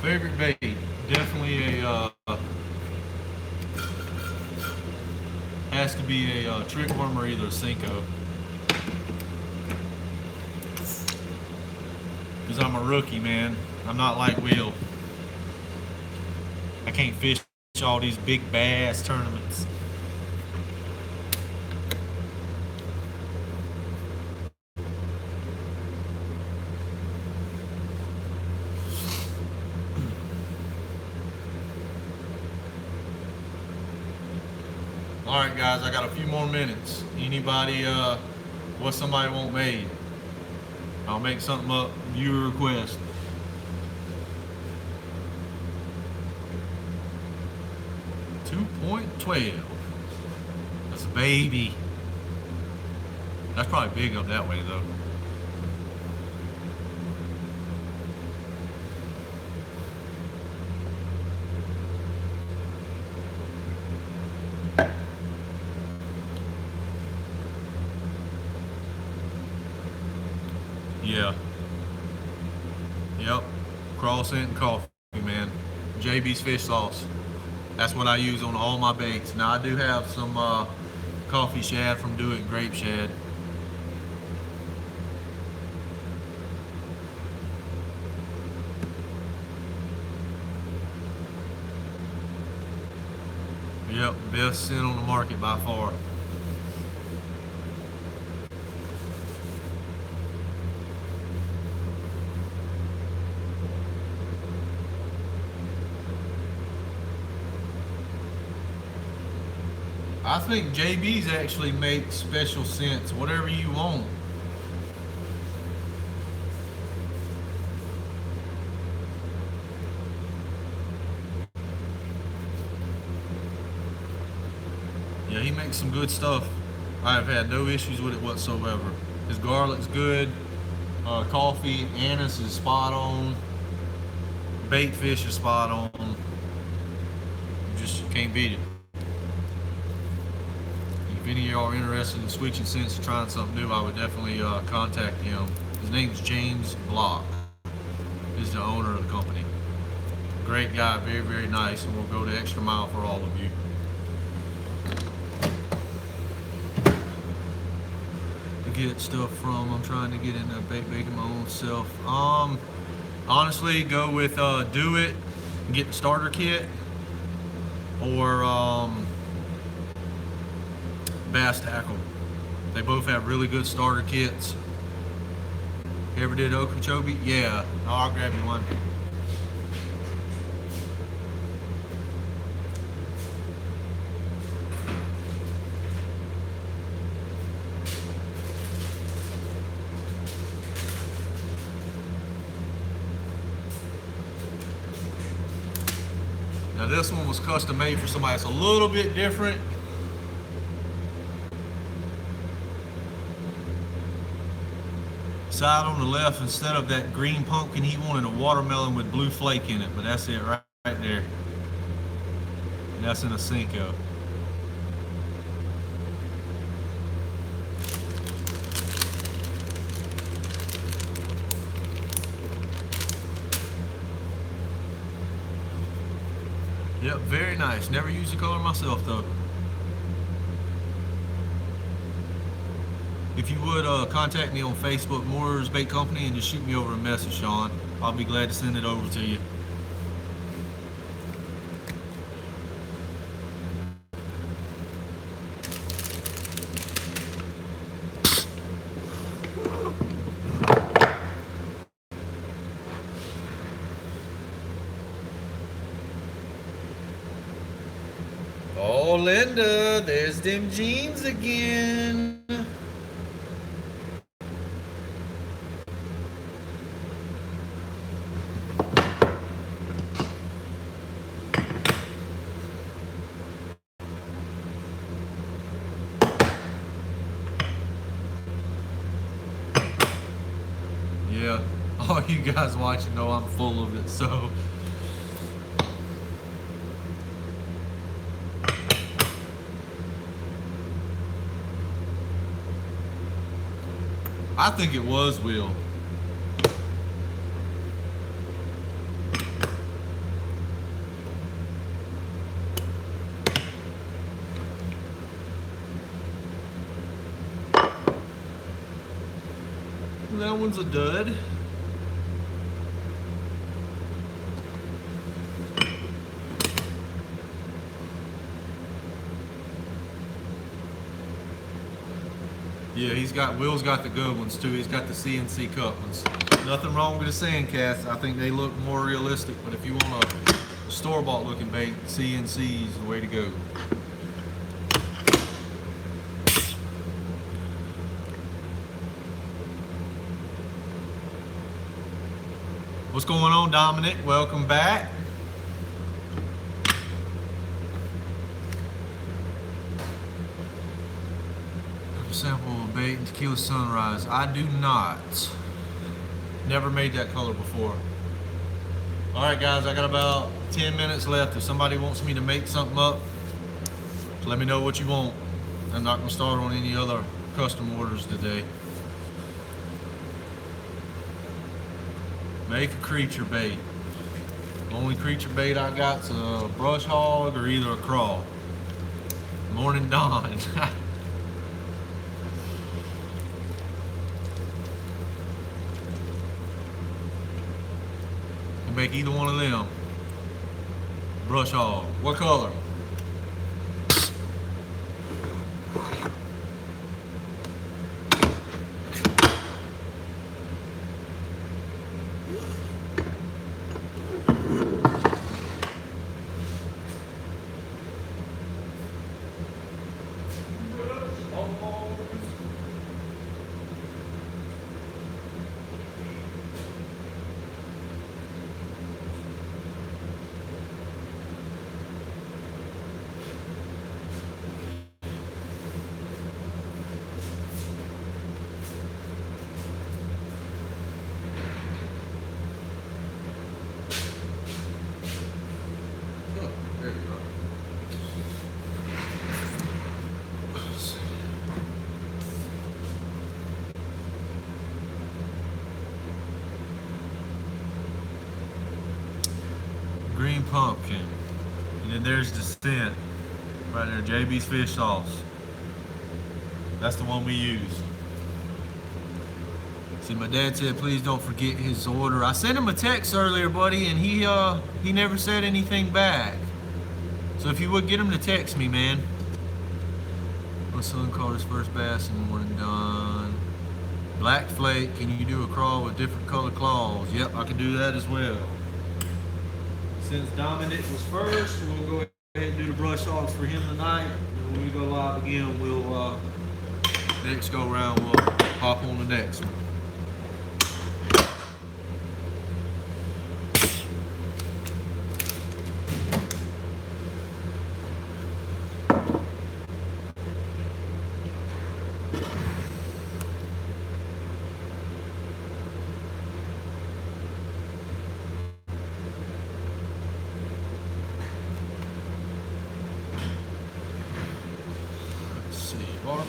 Favorite bait, definitely has to be a trick worm or either a Senko. Because I'm a rookie, man. I'm not like Will. I can't fish all these big bass tournaments. All right, guys, I got a few more minutes. Anybody, what somebody want made? I'll make something up, viewer request. 2.12. That's a baby. That's probably big up that way, though. Yeah. Yep. Croissant and coffee, man. JB's fish sauce. That's what I use on all my baits. Now I do have some coffee shad from Do It Grape Shad. Yep, best scent on the market by far. I think JB's actually makes special scents, whatever you want. Yeah, he makes some good stuff. I have had no issues with it whatsoever. His garlic's good. Coffee, anise is spot on. Bait fish is spot on. You just can't beat it. If any of y'all are interested in switching scents or trying something new, I would definitely contact him. His name's James Block. He's the owner of the company. Great guy, very, very nice, and we'll go the extra mile for all of you. Get stuff from, I'm trying to get into bait making my own self. Honestly, go with Do It and get the starter kit, or Bass Tackle. They both have really good starter kits. You ever did Okeechobee? Yeah, I'll grab you one. Now this one was custom made for somebody that's a little bit different. Side on the left, instead of that green pumpkin, he wanted a watermelon with blue flake in it, but that's it right there. And that's in a Cinco. Yep, very nice. Never used the color myself though. If you would contact me on Facebook, Moore's Bait Company, and just shoot me over a message, Sean. I'll be glad to send it over to you. Oh, Linda, there's them jeans again. Yeah, all you guys watching know I'm full of it, so. I think it was Will. That one's a dud. Yeah, Will's got the good ones too. He's got the CNC cut ones. Nothing wrong with the sand casts. I think they look more realistic, but if you want a store-bought looking bait, CNC is the way to go. What's going on, Dominic? Welcome back. Sample of bait and tequila sunrise. I do not. Never made that color before. All right, guys, I got about 10 minutes left. If somebody wants me to make something up, so let me know what you want. I'm not gonna start on any other custom orders today. Make a creature bait. The only creature bait I got's a brush hog or either a crawl. Morning dawn. Make either one of them. Brush hog. What color? Green pumpkin. And then there's Descent. Right there, JB's fish sauce. That's the one we use. See, my dad said, please don't forget his order. I sent him a text earlier, buddy, and he never said anything back. So if you would get him to text me, man. My son caught his first bass in the morning done. Black flake, can you do a crawl with different color claws? Yep, I can do that as well. Since Dominic was first, we'll go ahead and do the brush hogs for him tonight. And when we go live again, we'll next go around, we'll hop on the next one.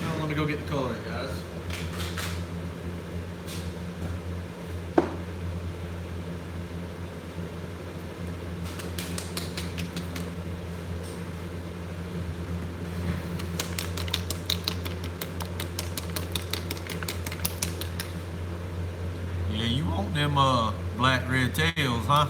I'm gonna go get the coloring, guys. Yeah, you want them black red tails, huh?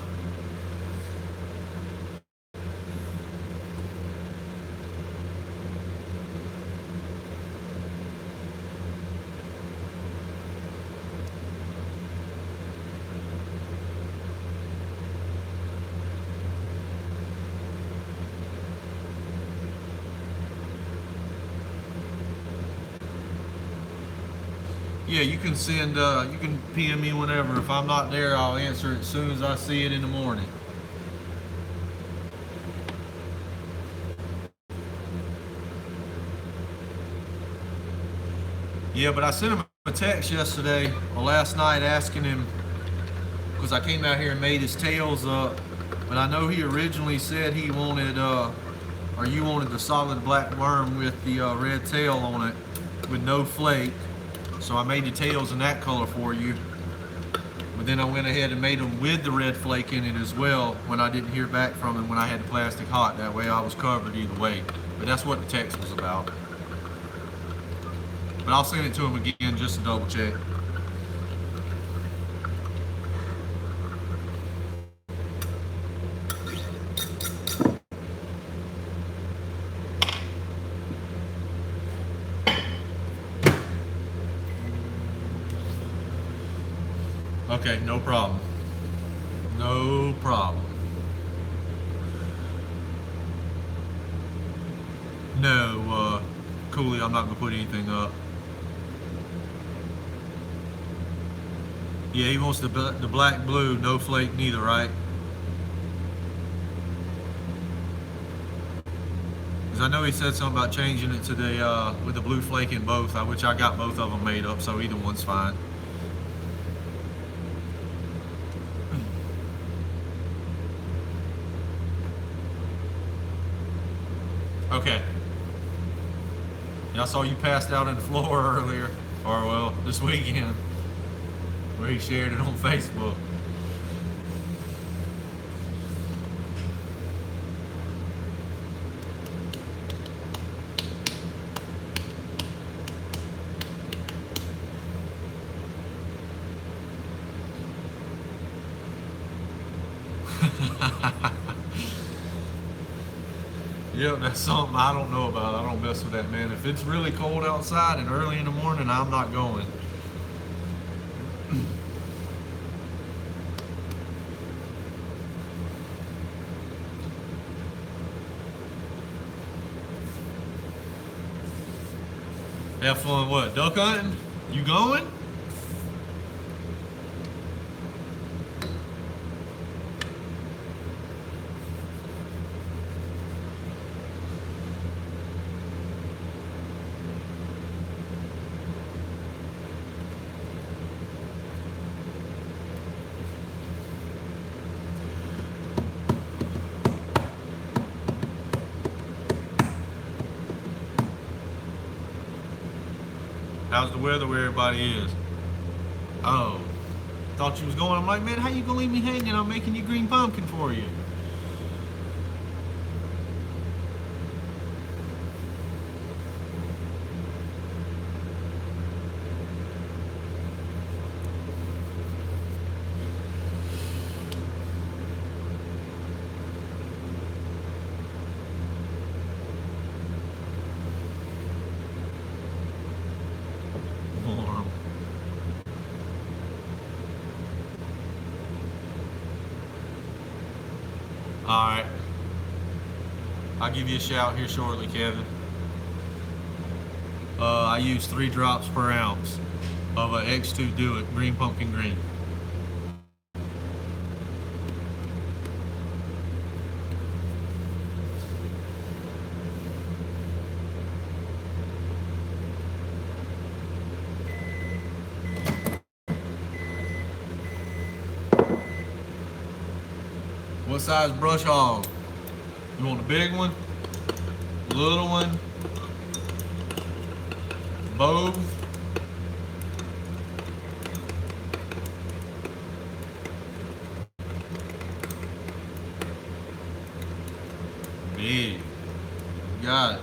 Yeah, you can send, you can PM me whenever. If I'm not there, I'll answer it as soon as I see it in the morning. Yeah, but I sent him a text yesterday or last night asking him, because I came out here and made his tails up, but I know he originally said he wanted, or you wanted the solid black worm with the red tail on it with no flake. So I made the tails in that color for you. But then I went ahead and made them with the red flake in it as well when I didn't hear back from him when I had the plastic hot. That way I was covered either way. But that's what the text was about. But I'll send it to him again just to double check. Okay, no problem. No problem. No, Cooley, I'm not gonna put anything up. Yeah, he wants the black blue, no flake neither, right? Because I know he said something about changing it to the with the blue flake in both, which I got both of them made up, so either one's fine. Okay. Yeah, I saw you passed out on the floor earlier, or well, this weekend, where he shared it on Facebook. Yep, that's something I don't know about. I don't mess with that, man. If it's really cold outside and early in the morning, I'm not going. Have fun what? Duck hunting? You going? How's the weather where everybody is? Oh, thought you was going. I'm like, man, how you gonna leave me hanging? I'm making you green pumpkin for you. Warm. All right. I'll give you a shout here shortly, Kevin. I use 3 drops per ounce of a X2 Do It Green Pumpkin Green. What size brush hog? You want the big one? Little one? Both? Big. Got it.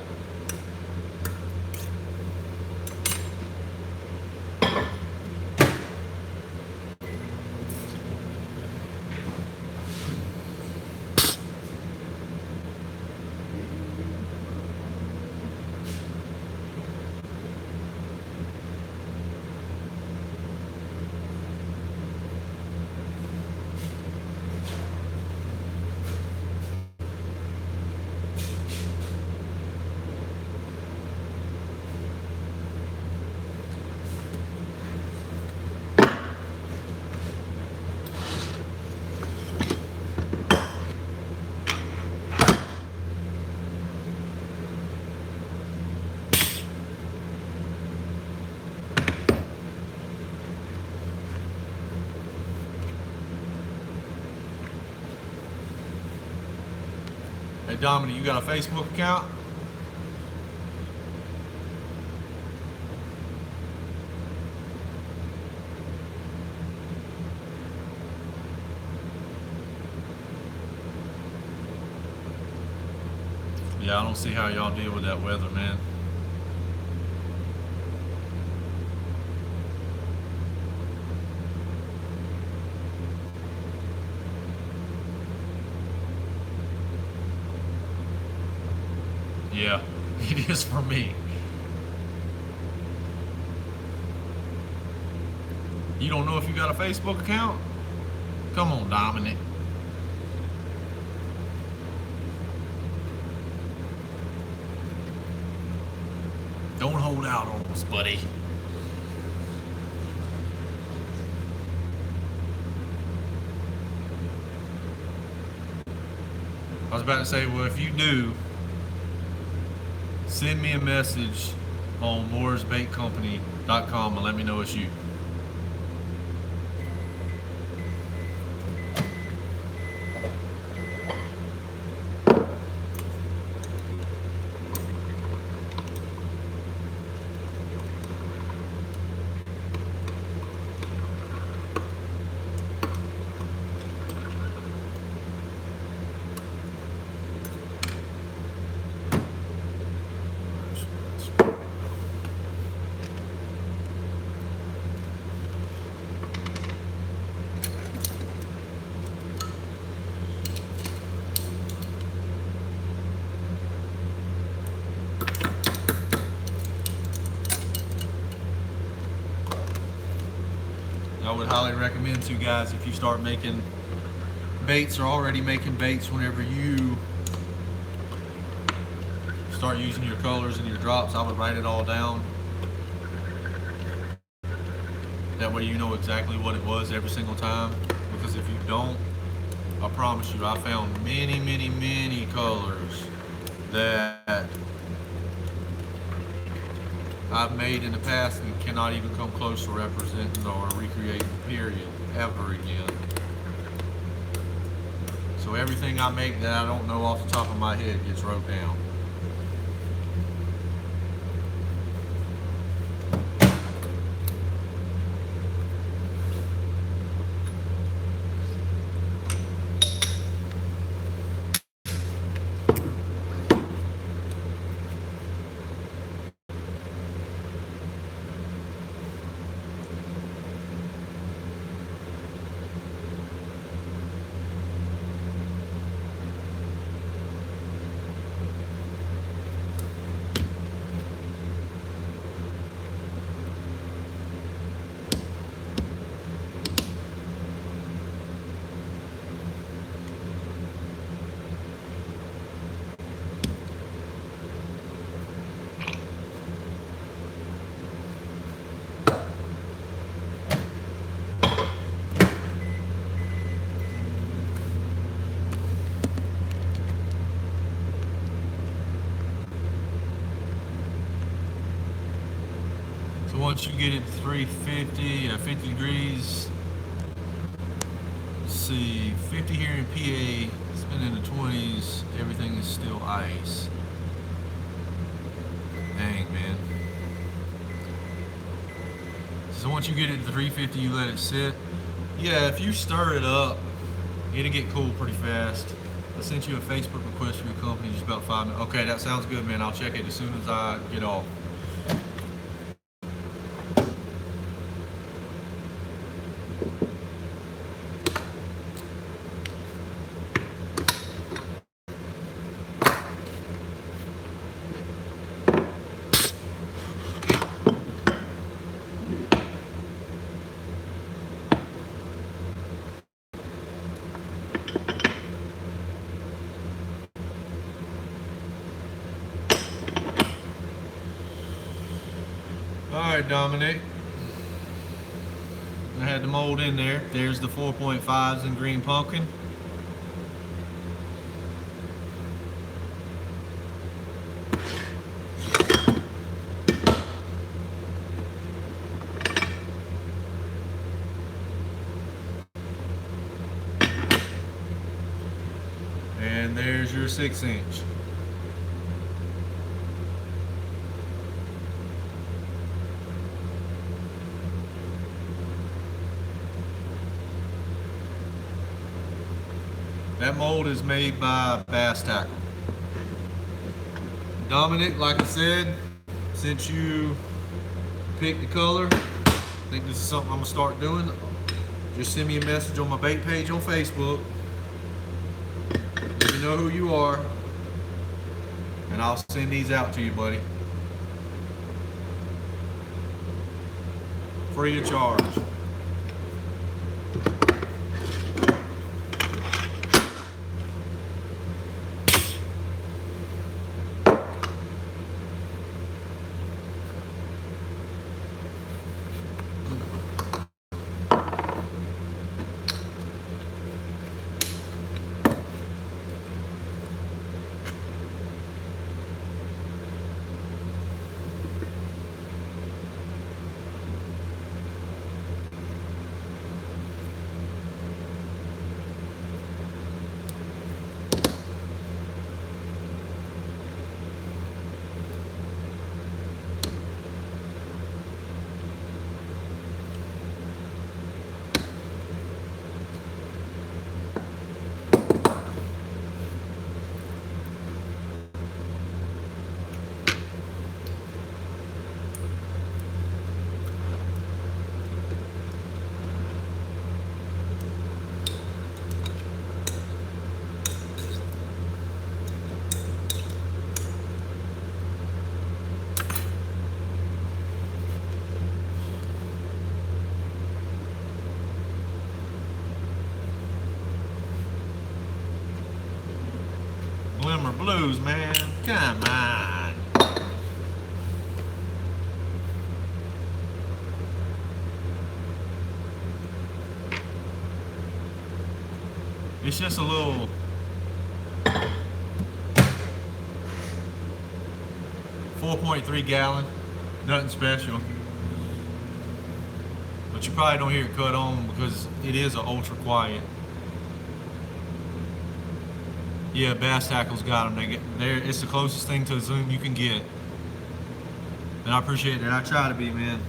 Hey Dominic, you got a Facebook account? Yeah, I don't see how y'all deal with that weather, man. Yeah, it is for me. You don't know if you got a Facebook account? Come on, Dominic. Don't hold out on us, buddy. I was about to say, well, if you do, send me a message on mooresbaitcompany.com and let me know it's you. I would highly recommend to you guys, if you start making baits or already making baits, whenever you start using your colors and your drops, I would write it all down. That way you know exactly what it was every single time. Because if you don't, I promise you, I found many colors that I've made in the past and cannot even come close to representing or recreating, period, ever again. So everything I make that I don't know off the top of my head gets wrote down. So once you get it to 350, 50 degrees, let's see, 50 here in PA, it's been in the 20s, everything is still ice. Dang, man. So once you get it to 350, you let it sit. Yeah, if you stir it up, it'll get cool pretty fast. I sent you a Facebook request for your company just about 5 minutes. Okay, that sounds good, man. I'll check it as soon as I get off. Alright, Dominic. I had the mold in there. There's the 4.5s in green pumpkin. And there's your 6-inch. That mold is made by Bass Tackle. Dominic, like I said, since you picked the color, I think this is something I'm gonna start doing. Just send me a message on my bait page on Facebook. Let me know who you are, and I'll send these out to you, buddy. Free of charge. blues, man. Come on. It's just a little 4.3 gallon, nothing special. But you probably don't hear it cut on because it is an ultra quiet. Yeah, Bass Tackle's got them. It's the closest thing to a Zoom you can get. And I appreciate it. I try to be, man.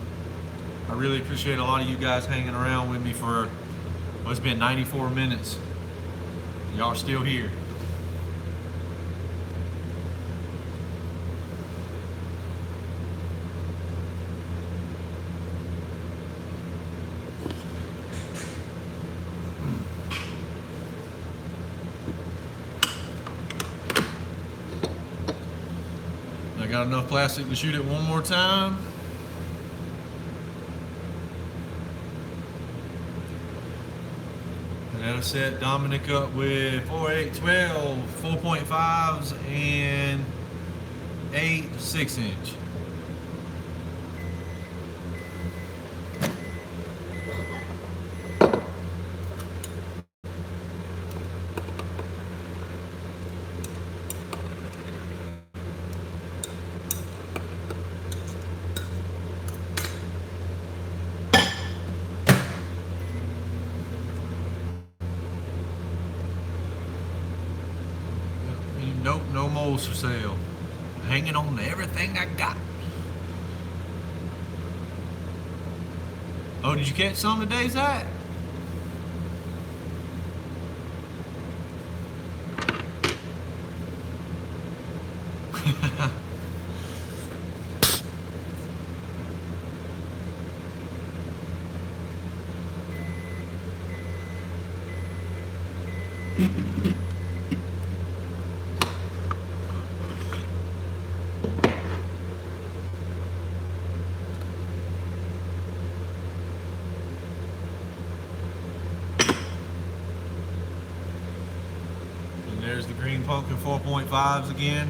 I really appreciate a lot of you guys hanging around with me for, well, it's been 94 minutes. Y'all are still here. I got enough plastic to shoot it one more time. And that'll set Dominic up with 4, 8, 12, 4.5s and 8 6-inch. Nope, no moles for sale. Hanging on to everything I got. Oh, did you catch some today, Zach? There's the Green Pumpkin 4.5s again.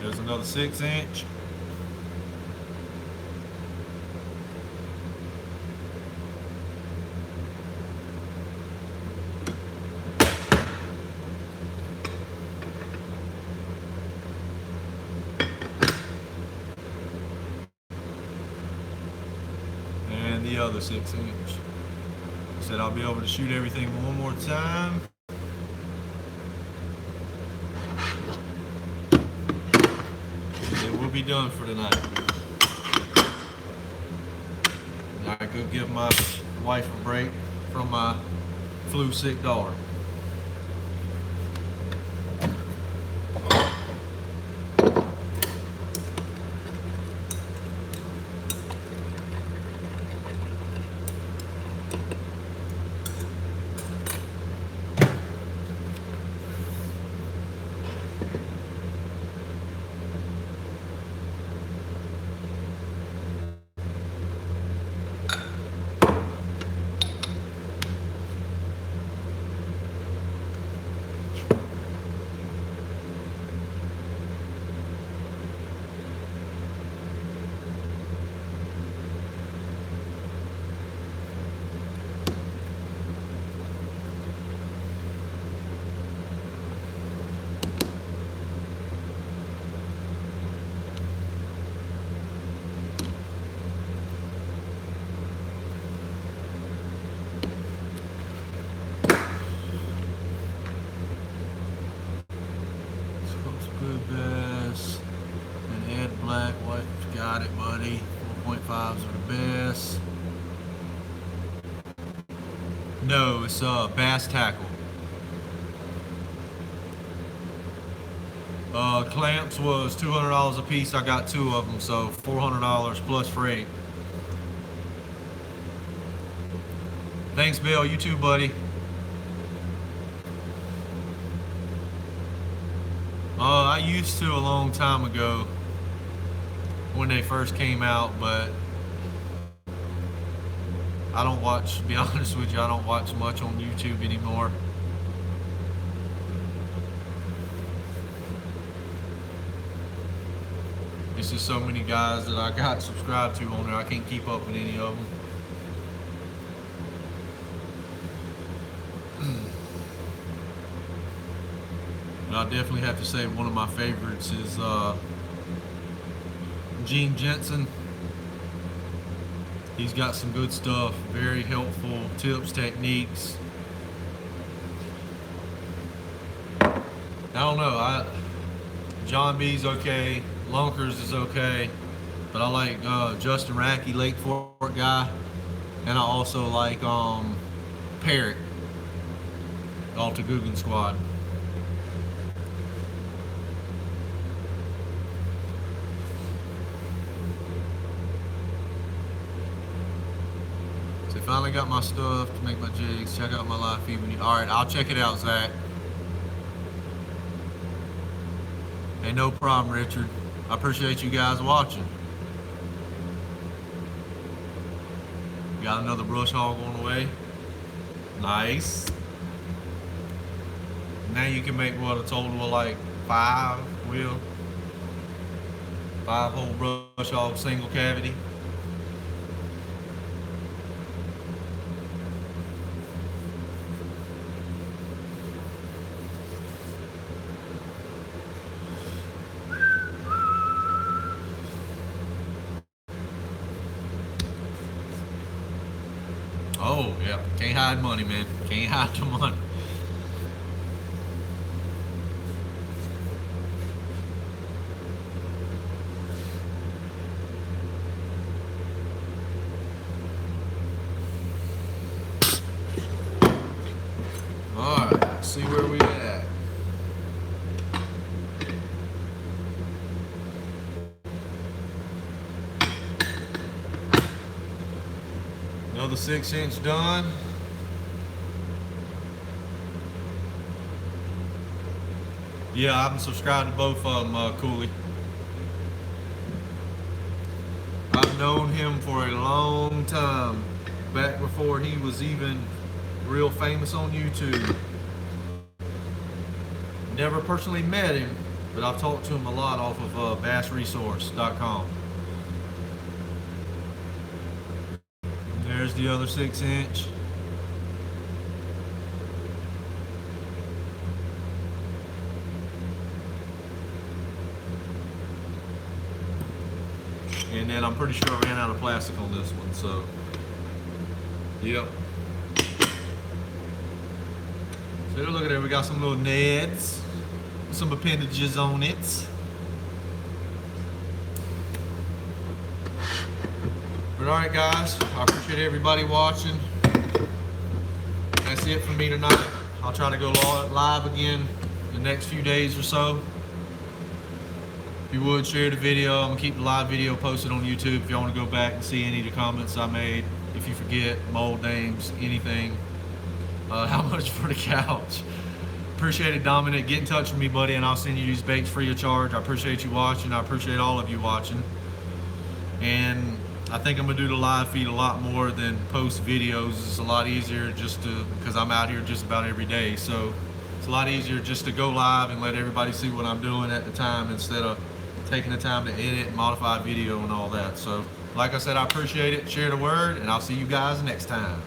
There's another 6-inch. The other 6-inch. Said I'll be able to shoot everything one more time. It will be done for tonight. I could give my wife a break from my flu-sick daughter. Bass and Ed Black. What got it, buddy? 4.5s are the best. No, it's Bass Tackle. Clamps was $200 a piece. I got 2 of them, so $400 plus freight. Thanks, Bill. You too, buddy. I used to a long time ago when they first came out, but I don't watch, to be honest with you, I don't watch much on YouTube anymore. There's just so many guys that I got subscribed to on there, I can't keep up with any of them. But I definitely have to say one of my favorites is Gene Jensen. He's got some good stuff, very helpful tips, techniques. I don't know, John B's okay, Lunkers is okay, but I like Justin Rackey, Lake Fork guy, and I also like Parrot, Alta Guggen Squad. So finally got my stuff to make my jigs. Check out my live feed when you. All right, I'll check it out, Zach. Hey, no problem, Richard. I appreciate you guys watching. Got another brush hog on the way. Nice. Now you can make what, a total of like 5 hole brush hog single cavity. Oh, yeah. Can't hide money, man. Can't hide the money. All right, let's see where we at. Another 6-inch done. Yeah, I'm subscribed to both of them, Cooley. I've known him for a long time, back before he was even real famous on YouTube. Never personally met him, but I've talked to him a lot off of bassresource.com. There's the other 6-inch. And then I'm pretty sure I ran out of plastic on this one, so yep. So look at there, we got some little Neds, some appendages on it. But alright guys, I appreciate everybody watching. That's it for me tonight. I'll try to go live again the next few days or so. If you would, share the video. I'm gonna keep the live video posted on YouTube if y'all want to go back and see any of the comments I made. If you forget, mold names, anything. How much for the couch? Appreciate it, Dominic. Get in touch with me, buddy, and I'll send you these baits free of charge. I appreciate you watching. I appreciate all of you watching. And I think I'm gonna do the live feed a lot more than post videos. It's a lot easier because I'm out here just about every day. So it's a lot easier just to go live and let everybody see what I'm doing at the time instead of taking the time to edit and modify video and all that. So like I said, I appreciate it. Share the word, and I'll see you guys next time.